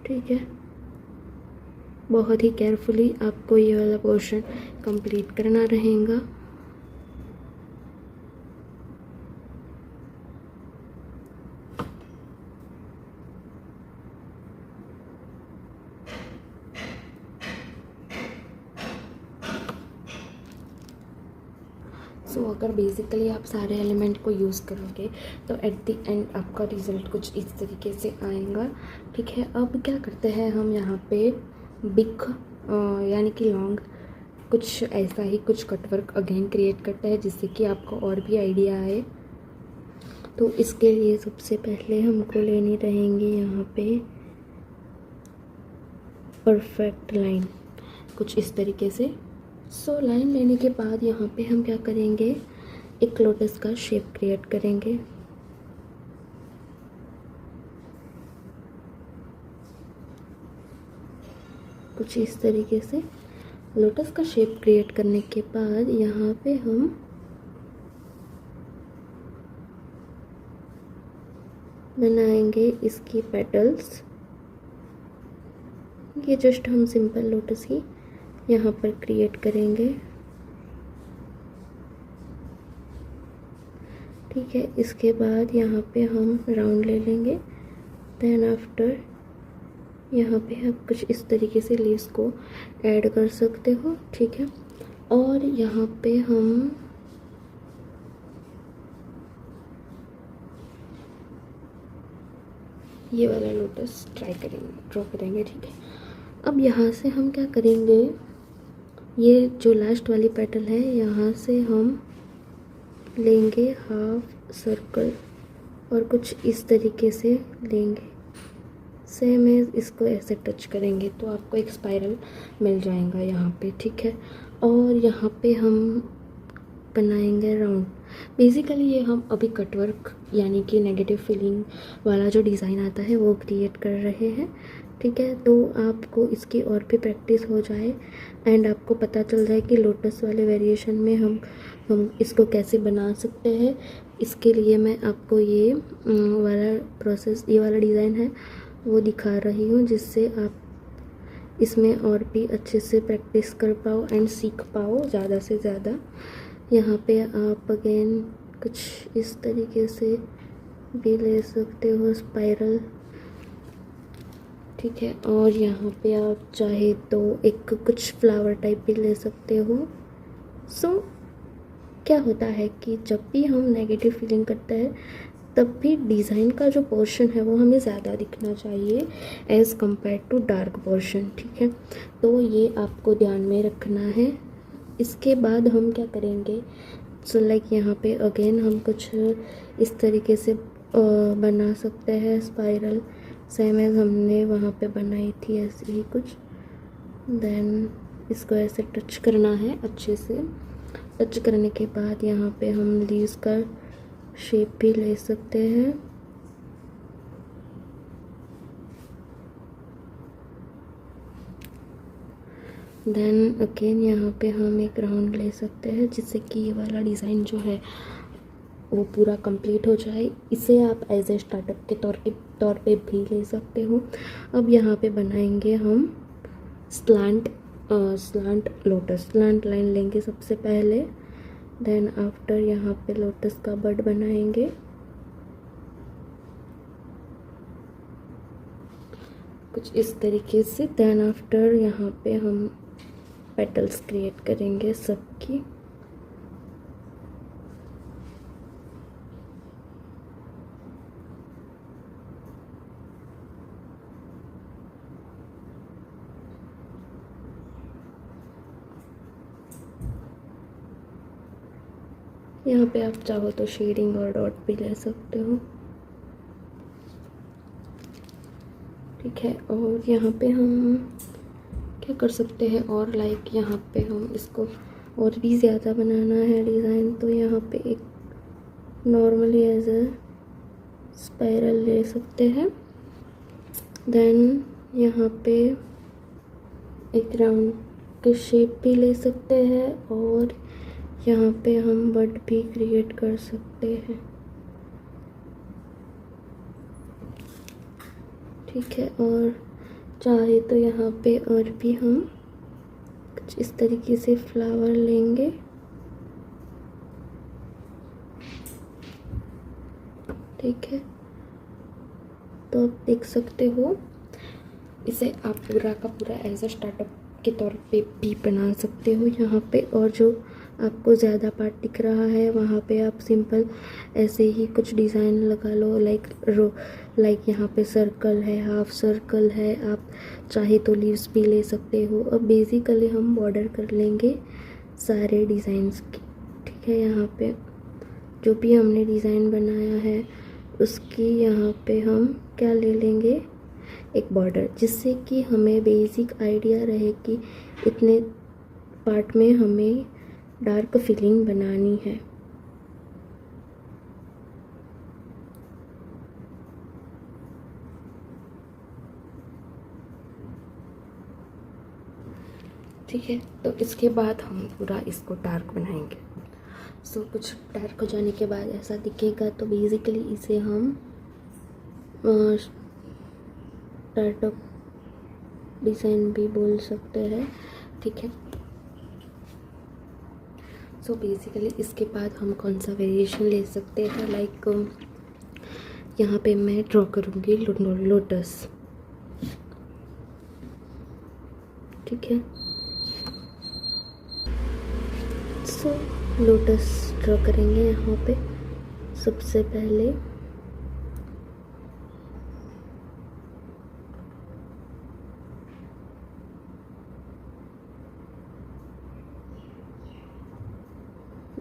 ठीक है। बहुत ही केयरफुली आपको ये वाला पोर्शन कंप्लीट करना रहेगा। सो अगर बेसिकली आप सारे एलिमेंट को यूज़ करोगे तो एट द एंड आपका रिज़ल्ट कुछ इस तरीके से आएगा, ठीक है। अब क्या करते हैं हम यहाँ पे बिग यानी कि लॉन्ग कुछ ऐसा ही कुछ कटवर्क अगेन क्रिएट करता है, जिससे कि आपको और भी आइडिया आए। तो इसके लिए सबसे पहले हमको लेनी रहेंगी यहाँ पे परफेक्ट लाइन, कुछ इस तरीके से। सो लाइन लेने के बाद यहाँ पे हम क्या करेंगे, एक लोटस का शेप क्रिएट करेंगे। कुछ इस तरीके से लोटस का शेप क्रिएट करने के बाद यहाँ पे हम बनाएंगे इसकी पेटल्स। ये जस्ट हम सिंपल लोटस ही यहाँ पर क्रिएट करेंगे, ठीक है। इसके बाद यहाँ पे हम राउंड ले लेंगे। देन आफ्टर यहाँ पे आप कुछ इस तरीके से लीव्स को ऐड कर सकते हो, ठीक है। और यहाँ पे हम ये वाला लोटस ड्रॉ करेंगे, ठीक है। अब यहाँ से हम क्या करेंगे, ये जो लास्ट वाली पेटल है यहाँ से हम लेंगे हाफ सर्कल और कुछ इस तरीके से लेंगे, सेम है, इसको ऐसे टच करेंगे तो आपको एक स्पाइरल मिल जाएगा यहाँ पे, ठीक है। और यहाँ पे हम बनाएंगे राउंड। बेसिकली ये हम अभी कटवर्क यानी कि नेगेटिव फीलिंग वाला जो डिज़ाइन आता है वो क्रिएट कर रहे हैं, ठीक है। तो आपको इसकी और भी प्रैक्टिस हो जाए एंड आपको पता चल जाए कि लोटस वाले वेरिएशन में हम इसको कैसे बना सकते हैं। इसके लिए मैं आपको ये वाला प्रोसेस, ये वाला डिज़ाइन है वो दिखा रही हूँ, जिससे आप इसमें और भी अच्छे से प्रैक्टिस कर पाओ एंड सीख पाओ ज़्यादा से ज़्यादा। यहाँ पे आप अगेन कुछ इस तरीके से भी ले सकते हो स्पाइरल, ठीक है। और यहाँ पे आप चाहे तो एक कुछ फ्लावर टाइप भी ले सकते हो। सो क्या होता है कि जब भी हम नेगेटिव फीलिंग करते हैं तब भी डिज़ाइन का जो पोर्शन है वो हमें ज़्यादा दिखना चाहिए as compare to dark portion, ठीक है। तो ये आपको ध्यान में रखना है। इसके बाद हम क्या करेंगे, सो लाइक यहाँ पे अगेन हम कुछ इस तरीके से बना सकते हैं स्पाइरल, सेम एज हमने वहाँ पे बनाई थी ऐसे ही कुछ। देन इसको ऐसे टच करना है अच्छे से। टच करने के बाद यहाँ पे हम लीव्स का शेप भी ले सकते हैं। देन अगेन यहाँ पे हम एक राउंड ले सकते हैं जिससे कि ये वाला डिज़ाइन जो है वो पूरा कंप्लीट हो जाए। इसे आप एज ए स्टार्टअप के तौर पे भी ले सकते हो। अब यहाँ पे बनाएंगे हम स्लांट लोटस, स्लांट लाइन लेंगे सबसे पहले। देन आफ्टर यहाँ पे लोटस का बड बनाएंगे। कुछ इस तरीके से। देन आफ्टर यहाँ पे हम पेटल्स क्रिएट करेंगे सबकी। यहाँ पे आप चाहो तो शेडिंग और डॉट भी ले सकते हो, ठीक है। और यहाँ पे हम क्या कर सकते हैं, और लाइक यहाँ पे हम इसको और भी ज़्यादा बनाना है डिज़ाइन, तो यहाँ पे एक नॉर्मली एज अ स्पाइरल ले सकते हैं। देन यहाँ पे एक राउंड के शेप भी ले सकते हैं और यहाँ पे हम बड भी क्रिएट कर सकते हैं, ठीक है। और चाहे तो यहाँ पे और भी हम कुछ इस तरीके से फ्लावर लेंगे, ठीक है। तो आप देख सकते हो, इसे आप पूरा का पूरा एज अ स्टार्टअप के तौर पे भी बना सकते हो यहाँ पे। और जो आपको ज़्यादा पार्ट दिख रहा है वहाँ पे आप सिंपल ऐसे ही कुछ डिज़ाइन लगा लो, लाइक यहाँ पे सर्कल है, हाफ सर्कल है, आप चाहे तो लीव्स भी ले सकते हो। अब बेसिकली हम बॉर्डर कर लेंगे सारे डिज़ाइंस की, ठीक है। यहाँ पे जो भी हमने डिज़ाइन बनाया है उसकी यहाँ पे हम क्या ले लेंगे, एक बॉर्डर, जिससे कि हमें बेसिक आइडिया रहे कि इतने पार्ट में हमें डार्क फीलिंग बनानी है। ठीक है, तो इसके बाद हम पूरा इसको डार्क बनाएंगे। सो कुछ डार्क हो जाने के बाद ऐसा दिखेगा, तो बेसिकली इसे हम स्टार्टअप डिज़ाइन भी बोल सकते हैं, ठीक है। सो बेसिकली इसके बाद हम कौन सा वेरिएशन ले सकते हैं, लाइक यहाँ पे मैं ड्रॉ करूँगी लोटस, ठीक है। सो लोटस ड्रॉ करेंगे यहाँ पे सबसे पहले।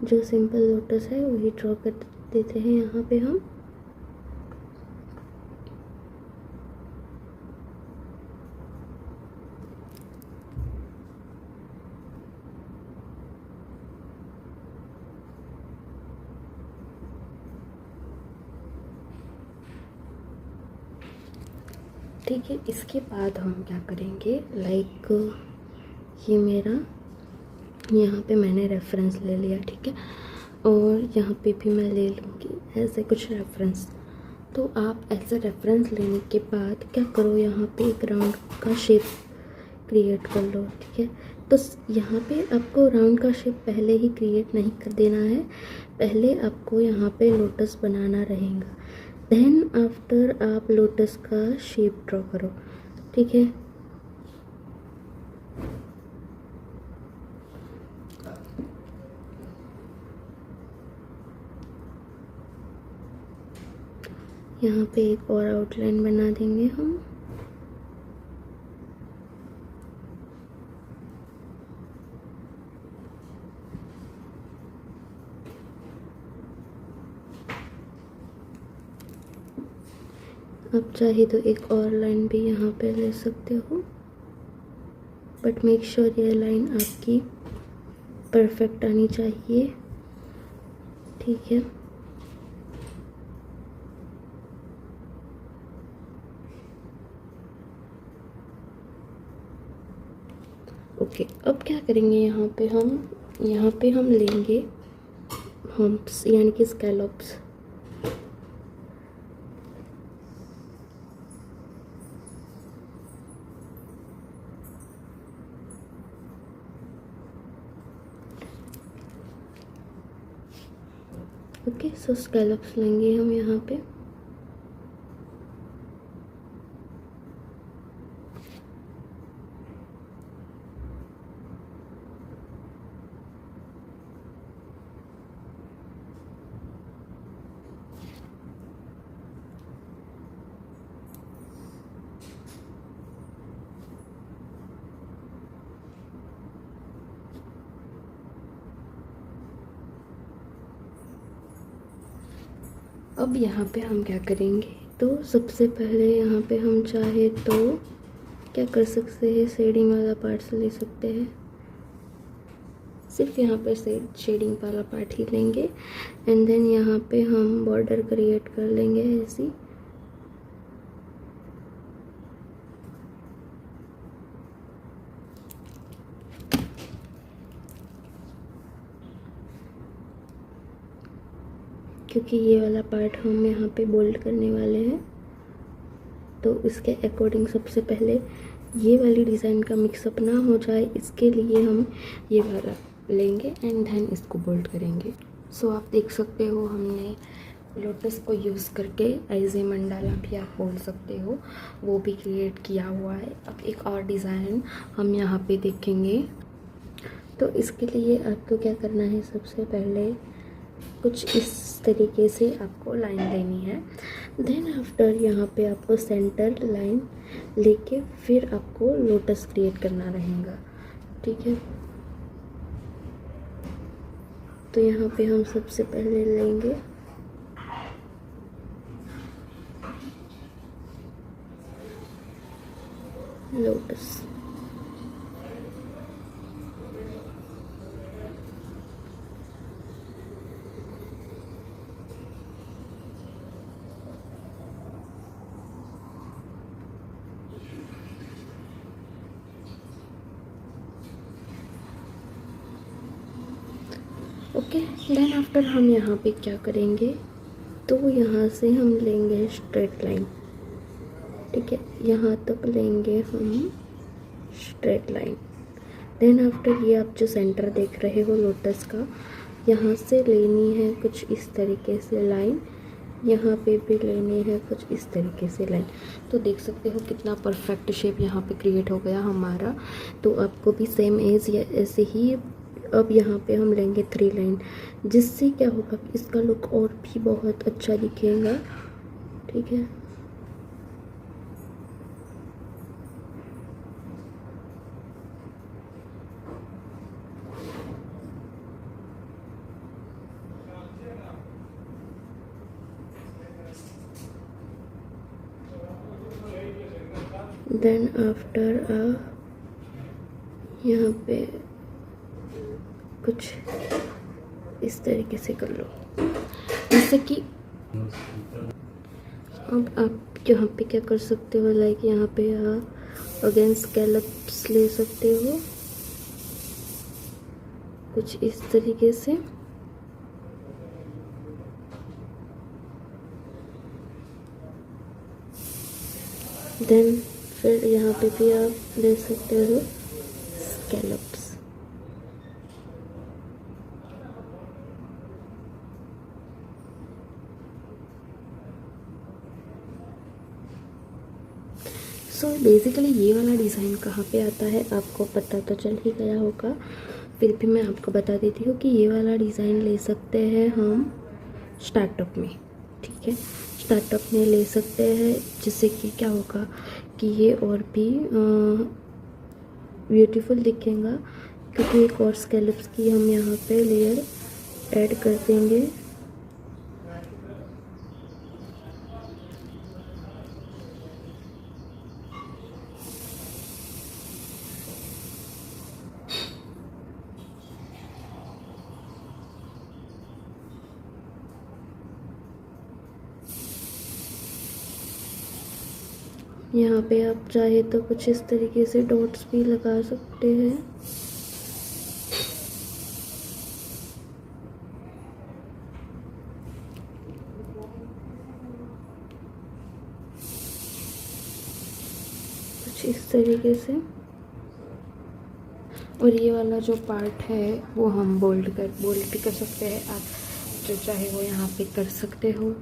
जो सिंपल लोटस है वही ड्रॉ कर देते हैं यहाँ पे हम। ठीक है, इसके बाद हम क्या करेंगे, लाइक ये मेरा यहाँ पे मैंने रेफरेंस ले लिया, ठीक है। और यहाँ पे भी मैं ले लूँगी ऐसे कुछ रेफरेंस। तो आप ऐसे रेफरेंस लेने के बाद क्या करो, यहाँ पे एक राउंड का शेप क्रिएट कर लो, ठीक है। तो यहाँ पे आपको राउंड का शेप पहले ही क्रिएट नहीं कर देना है, पहले आपको यहाँ पे लोटस बनाना रहेगा। देन आफ्टर आप लोटस का शेप ड्रॉ करो, ठीक है। यहाँ पे एक और आउटलाइन बना देंगे हम। अब चाहे तो एक और लाइन भी यहाँ पे ले सकते हो, बट मेक श्योर ये लाइन आपकी परफेक्ट आनी चाहिए। ठीक है, ओके। अब क्या करेंगे, यहाँ पे हम लेंगे हम्प्स यानी कि स्कैलॉप्स। ओके, सो स्कैलप्स लेंगे हम यहाँ पे। अब यहाँ पे हम क्या करेंगे, तो सबसे पहले यहाँ पे हम चाहे तो क्या कर सकते हैं, शेडिंग वाला पार्ट से ले सकते हैं। सिर्फ यहाँ पे शेडिंग वाला पार्ट ही लेंगे एंड देन यहाँ पे हम बॉर्डर क्रिएट कर लेंगे ऐसी। क्योंकि ये वाला पार्ट हम यहाँ पे बोल्ड करने वाले हैं, तो इसके अकॉर्डिंग सबसे पहले ये वाली डिज़ाइन का मिक्सअप ना हो जाए, इसके लिए हम ये वाला लेंगे एंड देन इसको बोल्ड करेंगे। सो आप देख सकते हो हमने लोटस को यूज़ करके एज ए मंडाला भी आप बोल सकते हो, वो भी क्रिएट किया हुआ है। अब एक और डिज़ाइन हम यहाँ पे देखेंगे। तो इसके लिए आपको क्या करना है, सबसे पहले कुछ इस तरीके से आपको लाइन लेनी है। देन आफ्टर यहाँ पे आपको सेंटर लाइन लेके फिर आपको लोटस क्रिएट करना रहेगा। ठीक है, तो यहाँ पे हम सबसे पहले लेंगे लोटस। ओके, देन आफ्टर हम यहाँ पे क्या करेंगे, तो यहाँ से हम लेंगे स्ट्रेट लाइन। ठीक है, यहाँ तक लेंगे हम स्ट्रेट लाइन। देन आफ्टर ये आप जो सेंटर देख रहे हो लोटस का, यहाँ से लेनी है कुछ इस तरीके से लाइन, यहाँ पे भी लेनी है कुछ इस तरीके से लाइन। तो देख सकते हो कितना परफेक्ट शेप यहाँ पे क्रिएट हो गया हमारा। तो आपको भी सेम एज या ऐसे ही अब यहाँ पे हम लेंगे 3 लाइन, जिससे क्या होगा कि इसका लुक और भी बहुत अच्छा दिखेगा। ठीक है, देन आफ्टर यहाँ पे कुछ इस तरीके से कर लो, जैसे कि अब आप यहाँ पे क्या कर सकते हो, लाइक यहाँ पे अगेन स्कैलप्स ले सकते हो कुछ इस तरीके से। देन फिर यहाँ पे भी आप ले सकते हो स्कैलप्स। सो बेसिकली ये वाला डिज़ाइन कहाँ पे आता है आपको पता तो चल ही गया होगा, फिर भी मैं आपको बता देती हूँ कि ये वाला डिज़ाइन ले सकते हैं हम स्टार्टअप में। ठीक है, स्टार्टअप में ले सकते हैं, जिससे कि क्या होगा कि ये और भी ब्यूटीफुल दिखेगा, क्योंकि एक और स्कैलप्स की हम यहाँ पे लेयर ऐड कर देंगे। यहाँ पे आप चाहे तो कुछ इस तरीके से डॉट्स भी लगा सकते हैं। कुछ इस तरीके से। और ये वाला जो पार्ट है वो हम बोल्ड भी कर सकते हैं, आप जो चाहे वो यहाँ पे कर सकते हो,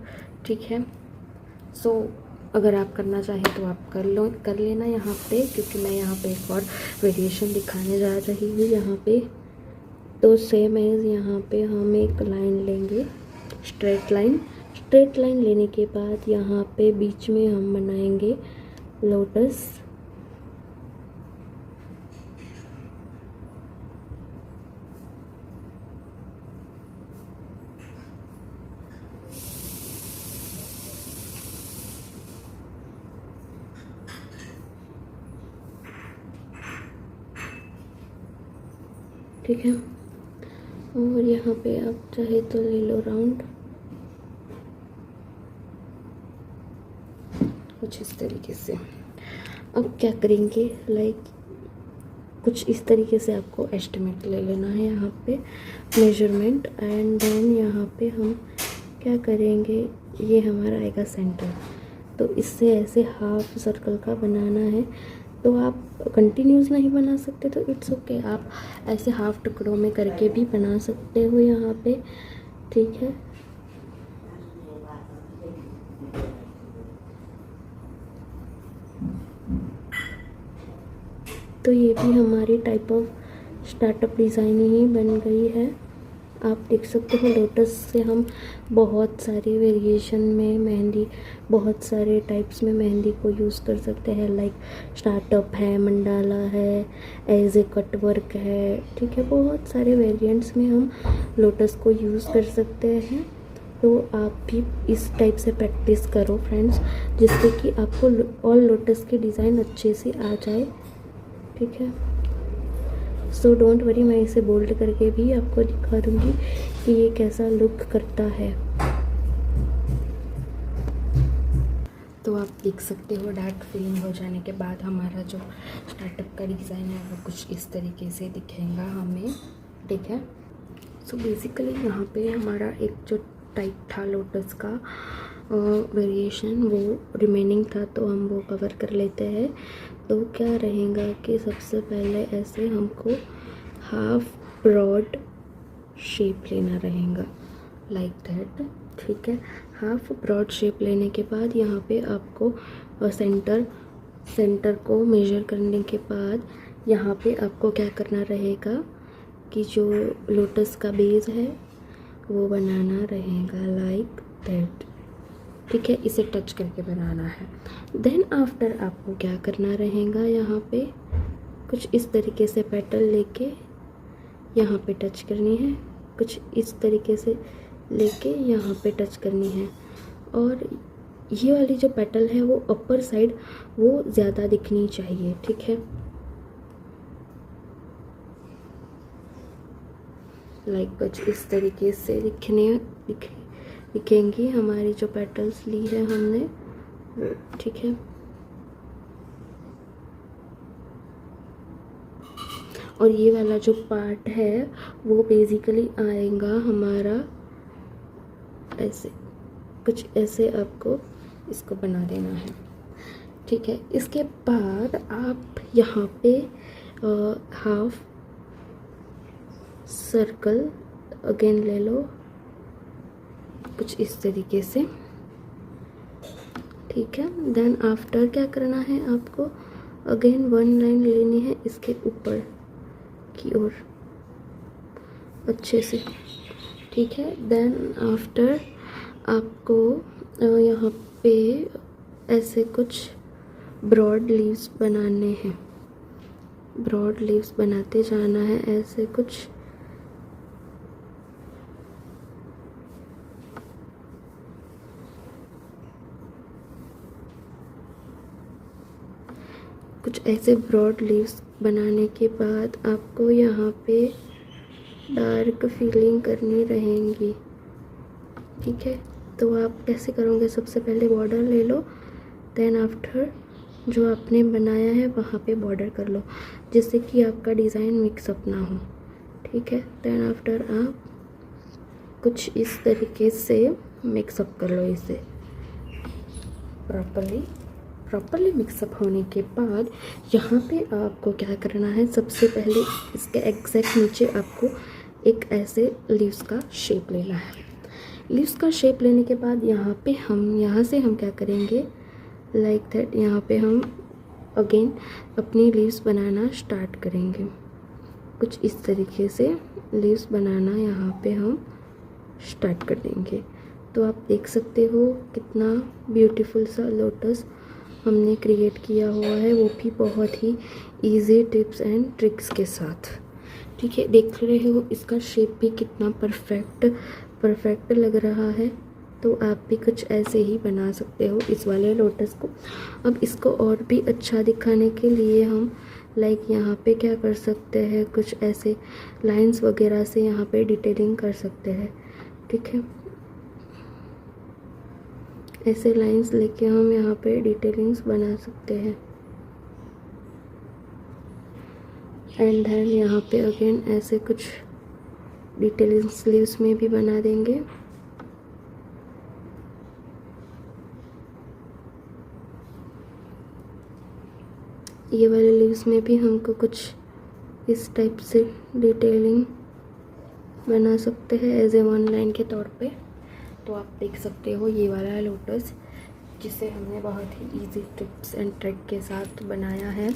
ठीक है। सो अगर आप करना चाहें तो आप कर लेना यहाँ पे, क्योंकि मैं यहाँ पे एक और वेरिएशन दिखाने जा रही हूँ यहाँ पे। तो सेम एज यहाँ पे हम एक लाइन लेंगे, स्ट्रेट लाइन लेने के बाद यहाँ पे बीच में हम बनाएंगे लोटस। ठीक है, और यहाँ पे आप चाहे तो ले लो राउंड, कुछ इस तरीके से। अब क्या करेंगे, लाइक कुछ इस तरीके से आपको एस्टिमेट ले लेना है यहाँ पे, मेजरमेंट। एंड देन यहाँ पे हम क्या करेंगे, ये हमारा आएगा सेंटर, तो इससे ऐसे हाफ सर्कल का बनाना है। तो आप कंटिन्यूस नहीं बना सकते तो इट्स ओके, आप ऐसे हाफ टुकड़ों में करके भी बना सकते हो यहाँ पे, ठीक है। तो ये भी हमारी टाइप ऑफ स्टार्टअप डिज़ाइन ही बन गई है। आप देख सकते हो लोटस से हम बहुत सारी वेरिएशन में मेहंदी, बहुत सारे टाइप्स में मेहंदी को यूज़ कर सकते हैं। लाइक स्टार्टअप है, मंडाला है, एज ए कट वर्क है, ठीक है। बहुत सारे वेरिएंट्स में हम लोटस को यूज़ कर सकते हैं। तो आप भी इस टाइप से प्रैक्टिस करो फ्रेंड्स, जिससे कि आपको ऑल लोटस की डिज़ाइन अच्छे से आ जाए, ठीक है। सो डोंट वरी, मैं इसे बोल्ड करके भी आपको दिखा दूँगी कि ये कैसा लुक करता है। तो आप देख सकते हो डार्क फिलिंग हो जाने के बाद हमारा जो स्टार्टअप का डिज़ाइन है वो कुछ इस तरीके से दिखेगा हमें, ठीक है। सो बेसिकली यहाँ पे हमारा एक जो टाइप था लोटस का वेरिएशन वो रिमेनिंग था, तो हम वो कवर कर लेते हैं। तो क्या रहेगा कि सबसे पहले ऐसे हमको हाफ ब्रॉड शेप लेना रहेगा, लाइक दैट, ठीक है। हाफ ब्रॉड शेप लेने के बाद यहाँ पे आपको सेंटर को मेजर करने के बाद यहाँ पे आपको क्या करना रहेगा कि जो लोटस का बेस है वो बनाना रहेगा, लाइक दैट, ठीक है। इसे टच करके बनाना है। देन आफ्टर आपको क्या करना रहेगा, यहाँ पे कुछ इस तरीके से पेटल लेके यहाँ पे टच करनी है, कुछ इस तरीके से लेके यहाँ पे टच करनी है। और ये वाली जो पेटल है वो अपर साइड वो ज़्यादा दिखनी चाहिए, ठीक है। लाइक कुछ इस तरीके से दिखेंगी हमारी जो पेटल्स ली है हमने, ठीक है। और ये वाला जो पार्ट है वो बेसिकली आएगा हमारा ऐसे, कुछ ऐसे आपको इसको बना देना है, ठीक है। इसके बाद आप यहाँ पे हाफ सर्कल अगेन ले लो, कुछ इस तरीके से, ठीक है। देन आफ्टर क्या करना है आपको, अगेन वन लाइन लेनी है इसके ऊपर की ओर अच्छे से, ठीक है। देन आफ्टर आपको यहाँ पे ऐसे कुछ ब्रॉड लीव्स बनाने हैं, ब्रॉड लीव्स बनाते जाना है ऐसे कुछ। कुछ ऐसे ब्रॉड लीव्स बनाने के बाद आपको यहाँ पे डार्क फीलिंग करनी रहेंगी, ठीक है। तो आप कैसे करोगे, सबसे पहले बॉर्डर ले लो, देन आफ्टर जो आपने बनाया है वहाँ पे बॉर्डर कर लो, जिससे कि आपका डिज़ाइन मिक्सअप ना हो, ठीक है। देन आफ्टर आप कुछ इस तरीके से मिक्सअप कर लो इसे प्रॉपरली मिक्सअप होने के बाद यहाँ पे आपको क्या करना है, सबसे पहले इसके एग्जैक्ट नीचे आपको एक ऐसे लीव्स का शेप लेना है। लीव्स का शेप लेने के बाद यहाँ से हम क्या करेंगे, लाइक दैट यहाँ पे हम अगेन अपनी लीव्स बनाना स्टार्ट करेंगे। कुछ इस तरीके से लीव्स बनाना यहाँ पे हम स्टार्ट कर देंगे। तो आप देख सकते हो कितना ब्यूटीफुल सा लोटस हमने क्रिएट किया हुआ है, वो भी बहुत ही इजी टिप्स एंड ट्रिक्स के साथ, ठीक है। देख रहे हो इसका शेप भी कितना परफेक्ट लग रहा है। तो आप भी कुछ ऐसे ही बना सकते हो इस वाले लोटस को। अब इसको और भी अच्छा दिखाने के लिए हम लाइक यहाँ पे क्या कर सकते हैं, कुछ ऐसे लाइंस वगैरह से यहाँ पे डिटेलिंग कर सकते हैं, ठीक है। ऐसे लाइंस लेके हम यहाँ पे डिटेलिंग्स बना सकते हैं। एंड देन यहाँ पे अगेन ऐसे कुछ डिटेलिंग्स स्लीव्स में भी बना देंगे। ये वाले लीव्स में भी हमको कुछ इस टाइप से डिटेलिंग बना सकते हैं एज ए वन लाइन के तौर पे। तो आप देख सकते हो ये वाला लोटस जिसे हमने बहुत ही इजी टिप्स एंड ट्रिक के साथ बनाया है।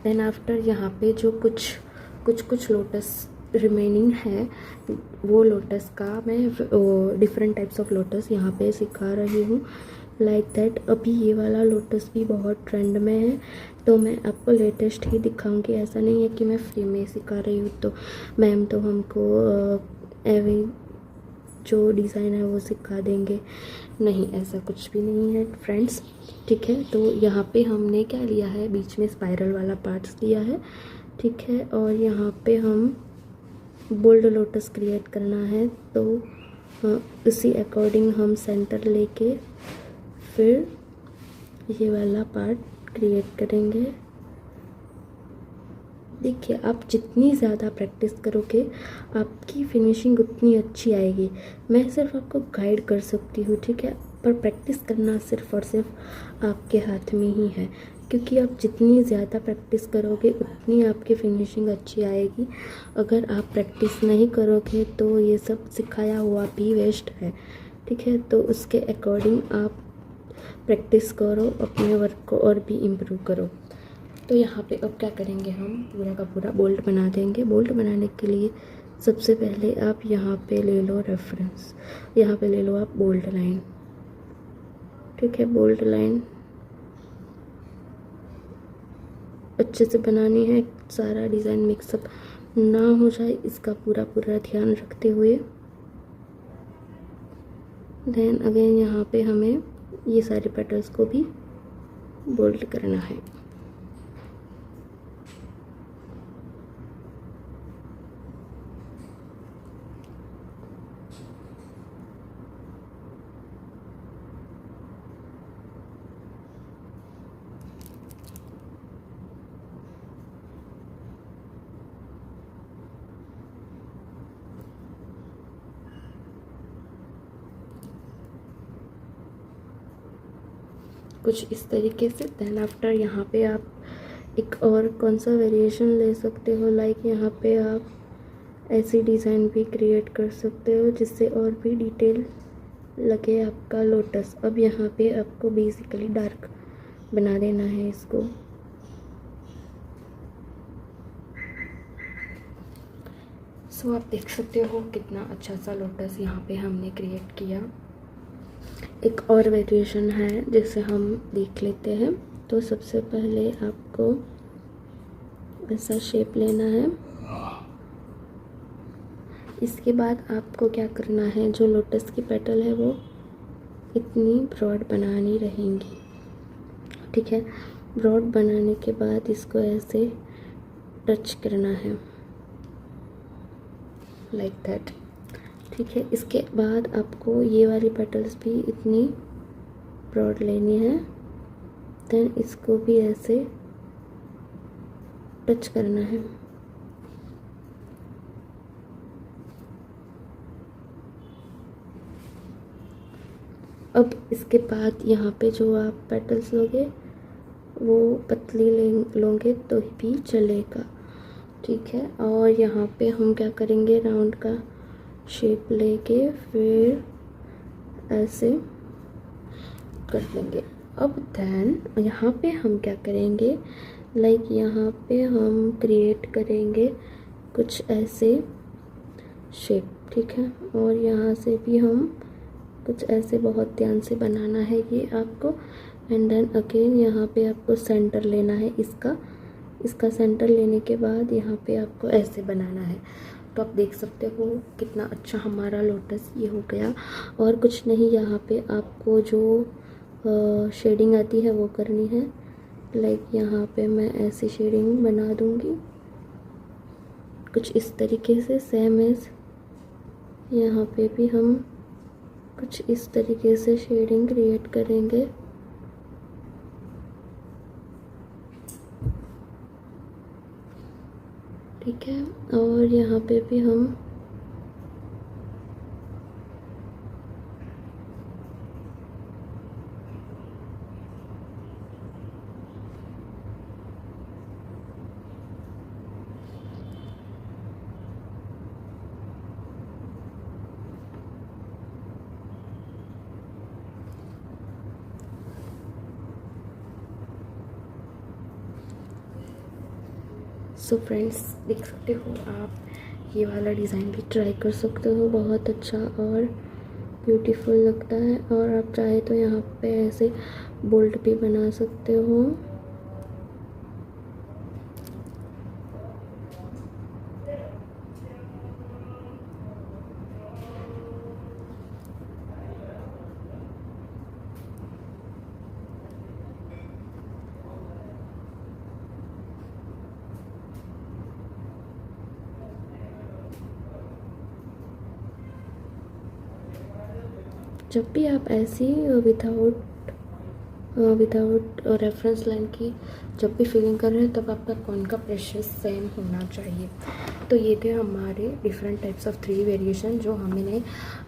देन आफ्टर यहाँ पे जो कुछ लोटस रिमेनिंग है, वो लोटस का मैं डिफरेंट टाइप्स ऑफ लोटस यहाँ पे सिखा रही हूँ, लाइक दैट। अभी ये वाला लोटस भी बहुत ट्रेंड में है, तो मैं आपको लेटेस्ट ही दिखाऊंगी। ऐसा नहीं है कि मैं फ्री में सिखा रही हूँ तो मैम तो हमको एवरी जो डिज़ाइन है वो सिखा देंगे, नहीं, ऐसा कुछ भी नहीं है फ्रेंड्स, ठीक है। तो यहाँ पे हमने क्या लिया है, बीच में स्पाइरल वाला पार्ट्स लिया है, ठीक है। और यहाँ पे हम बोल्ड लोटस क्रिएट करना है, तो उसी अकॉर्डिंग हम सेंटर लेके फिर ये वाला पार्ट क्रिएट करेंगे। देखिए, आप जितनी ज़्यादा प्रैक्टिस करोगे आपकी फिनिशिंग उतनी अच्छी आएगी। मैं सिर्फ आपको गाइड कर सकती हूँ, ठीक है, पर प्रैक्टिस करना सिर्फ और सिर्फ आपके हाथ में ही है, क्योंकि आप जितनी ज़्यादा प्रैक्टिस करोगे उतनी आपकी फिनिशिंग अच्छी आएगी। अगर आप प्रैक्टिस नहीं करोगे तो ये सब सिखाया हुआ भी वेस्ट है, ठीक है। तो उसके अकॉर्डिंग आप प्रैक्टिस करो, अपने वर्क को और भी इम्प्रूव करो। तो यहाँ पे अब क्या करेंगे, हम पूरा का पूरा बोल्ट बना देंगे। बोल्ट बनाने के लिए सबसे पहले आप यहाँ पे ले लो रेफरेंस, यहाँ पे ले लो आप बोल्ट लाइन, ठीक है। बोल्ट लाइन अच्छे से बनानी है, सारा डिज़ाइन मिक्सअप ना हो जाए इसका पूरा ध्यान रखते हुए। देन अगेन यहाँ पे हमें ये सारे पेटल्स को भी बोल्ट करना है। कुछ इस तरीके से। देन आफ्टर यहाँ पे आप एक और कौन सा वेरिएशन ले सकते हो, लाइक यहाँ पे आप ऐसी डिज़ाइन भी क्रिएट कर सकते हो जिससे और भी डिटेल लगे आपका लोटस। अब यहाँ पे आपको बेसिकली डार्क बना देना है इसको। सो आप देख सकते हो कितना अच्छा सा लोटस यहाँ पे हमने क्रिएट किया। एक और वेरिएशन है जिसे हम देख लेते हैं। तो सबसे पहले आपको ऐसा शेप लेना है। इसके बाद आपको क्या करना है, जो लोटस की पेटल है वो इतनी ब्रॉड बनानी रहेंगी, ठीक है। ब्रॉड बनाने के बाद इसको ऐसे टच करना है, लाइक दैट, ठीक है। इसके बाद आपको ये वाली पेटल्स भी इतनी ब्रॉड लेनी है, देन इसको भी ऐसे टच करना है। अब इसके बाद यहाँ पे जो आप पेटल्स लोगे वो पतली लोगे तो भी चलेगा, ठीक है। और यहाँ पे हम क्या करेंगे, राउंड का शेप लेके फिर ऐसे कर लेंगे। अब देन यहाँ पे हम क्या करेंगे, लाइक यहाँ पे हम क्रिएट करेंगे कुछ ऐसे शेप, ठीक है। और यहाँ से भी हम कुछ ऐसे बहुत ध्यान से बनाना है ये आपको। एंड देन अगेन यहाँ पे आपको सेंटर लेना है इसका सेंटर लेने के बाद यहाँ पे आपको ऐसे बनाना है। तो आप देख सकते हो कितना अच्छा हमारा लोटस ये हो गया। और कुछ नहीं, यहाँ पे आपको जो शेडिंग आती है वो करनी है। लाइक यहाँ पे मैं ऐसी शेडिंग बना दूँगी कुछ इस तरीके से, सेम एज यहाँ पे भी हम कुछ इस तरीके से शेडिंग क्रिएट करेंगे। ठीक है। और यहाँ पे भी हम सो फ्रेंड्स देख सकते हो आप, ये वाला डिज़ाइन भी ट्राई कर सकते हो, बहुत अच्छा और ब्यूटीफुल लगता है। और आप चाहे तो यहाँ पे ऐसे बोल्ट भी बना सकते हो। जब भी आप ऐसी विदाउट रेफरेंस लाइन की जब भी फिलिंग कर रहे हैं तब आपका कॉइन का प्रेशर सेम होना चाहिए। तो ये थे हमारे डिफरेंट टाइप्स ऑफ 3 वेरिएशन जो हमने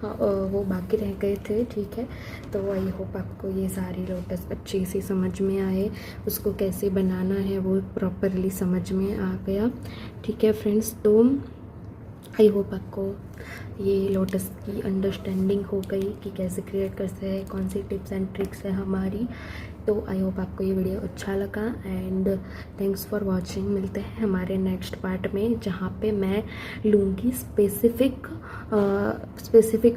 वो बाकी रह गए थे, ठीक है। तो आई होप आपको ये सारी लोटस अच्छे से समझ में आए, उसको कैसे बनाना है वो प्रॉपरली समझ में आ गया, ठीक है फ्रेंड्स। तो आई होप आपको ये लोटस की अंडरस्टैंडिंग हो गई कि कैसे क्रिएट करते हैं, कौन सी टिप्स एंड ट्रिक्स है हमारी। तो आई होप आपको ये वीडियो अच्छा लगा एंड थैंक्स फॉर वॉचिंग। मिलते हैं हमारे नेक्स्ट पार्ट में जहाँ पे मैं लूँगी स्पेसिफिक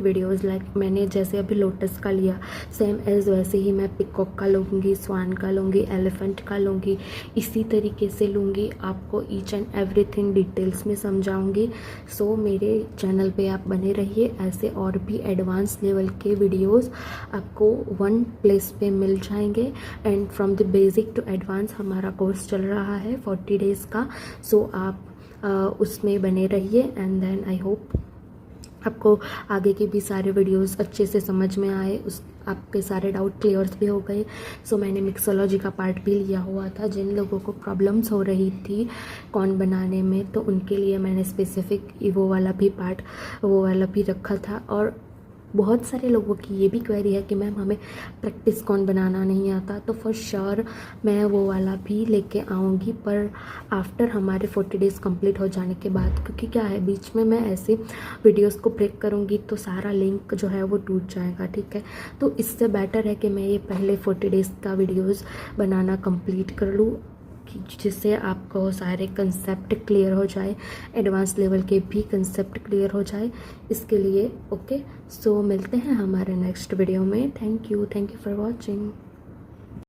वीडियोस। लाइक मैंने जैसे अभी लोटस का लिया, सेम एज वैसे ही मैं पिकॉक का लूँगी, स्वान का लूँगी, एलिफेंट का लूँगी, इसी तरीके से लूँगी। आपको ईच एंड एवरीथिंग डिटेल्स में समझाऊँगी। सो मेरे चैनल पे आप बने रहिए, ऐसे और भी एडवांस लेवल के वीडियोस आपको वन प्लेस पे मिल जाएंगे। And from the basic to advance हमारा कोर्स चल रहा है 40 डेज़ का। सो आप उसमें बने रहिए एंड देन आई होप आपको आगे के भी सारे वीडियोस अच्छे से समझ में आए, उस आपके सारे डाउट क्लियर्स भी हो गए। सो मैंने मिक्सोलॉजी का पार्ट भी लिया हुआ था, जिन लोगों को प्रॉब्लम्स हो रही थी कॉर्न बनाने में, तो उनके लिए मैंने स्पेसिफिक वो वाला भी रखा था। और बहुत सारे लोगों की ये भी क्वेरी है कि मैम हमें प्रैक्टिस कॉर्न बनाना नहीं आता, तो फॉर श्योर मैं वो वाला भी लेके आऊँगी, पर आफ्टर हमारे 40 डेज़ कंप्लीट हो जाने के बाद। क्योंकि क्या है, बीच में मैं ऐसे वीडियोस को ब्रेक करूँगी तो सारा लिंक जो है वो टूट जाएगा, ठीक है। तो इससे बेटर है कि मैं ये पहले 40 डेज़ का वीडियोस बनाना कंप्लीट कर लूँ, जिससे आपको सारे कंसेप्ट क्लियर हो जाए, एडवांस लेवल के भी कंसेप्ट क्लियर हो जाए इसके लिए। ओके, सो मिलते हैं हमारे नेक्स्ट वीडियो में। Thank you for watching.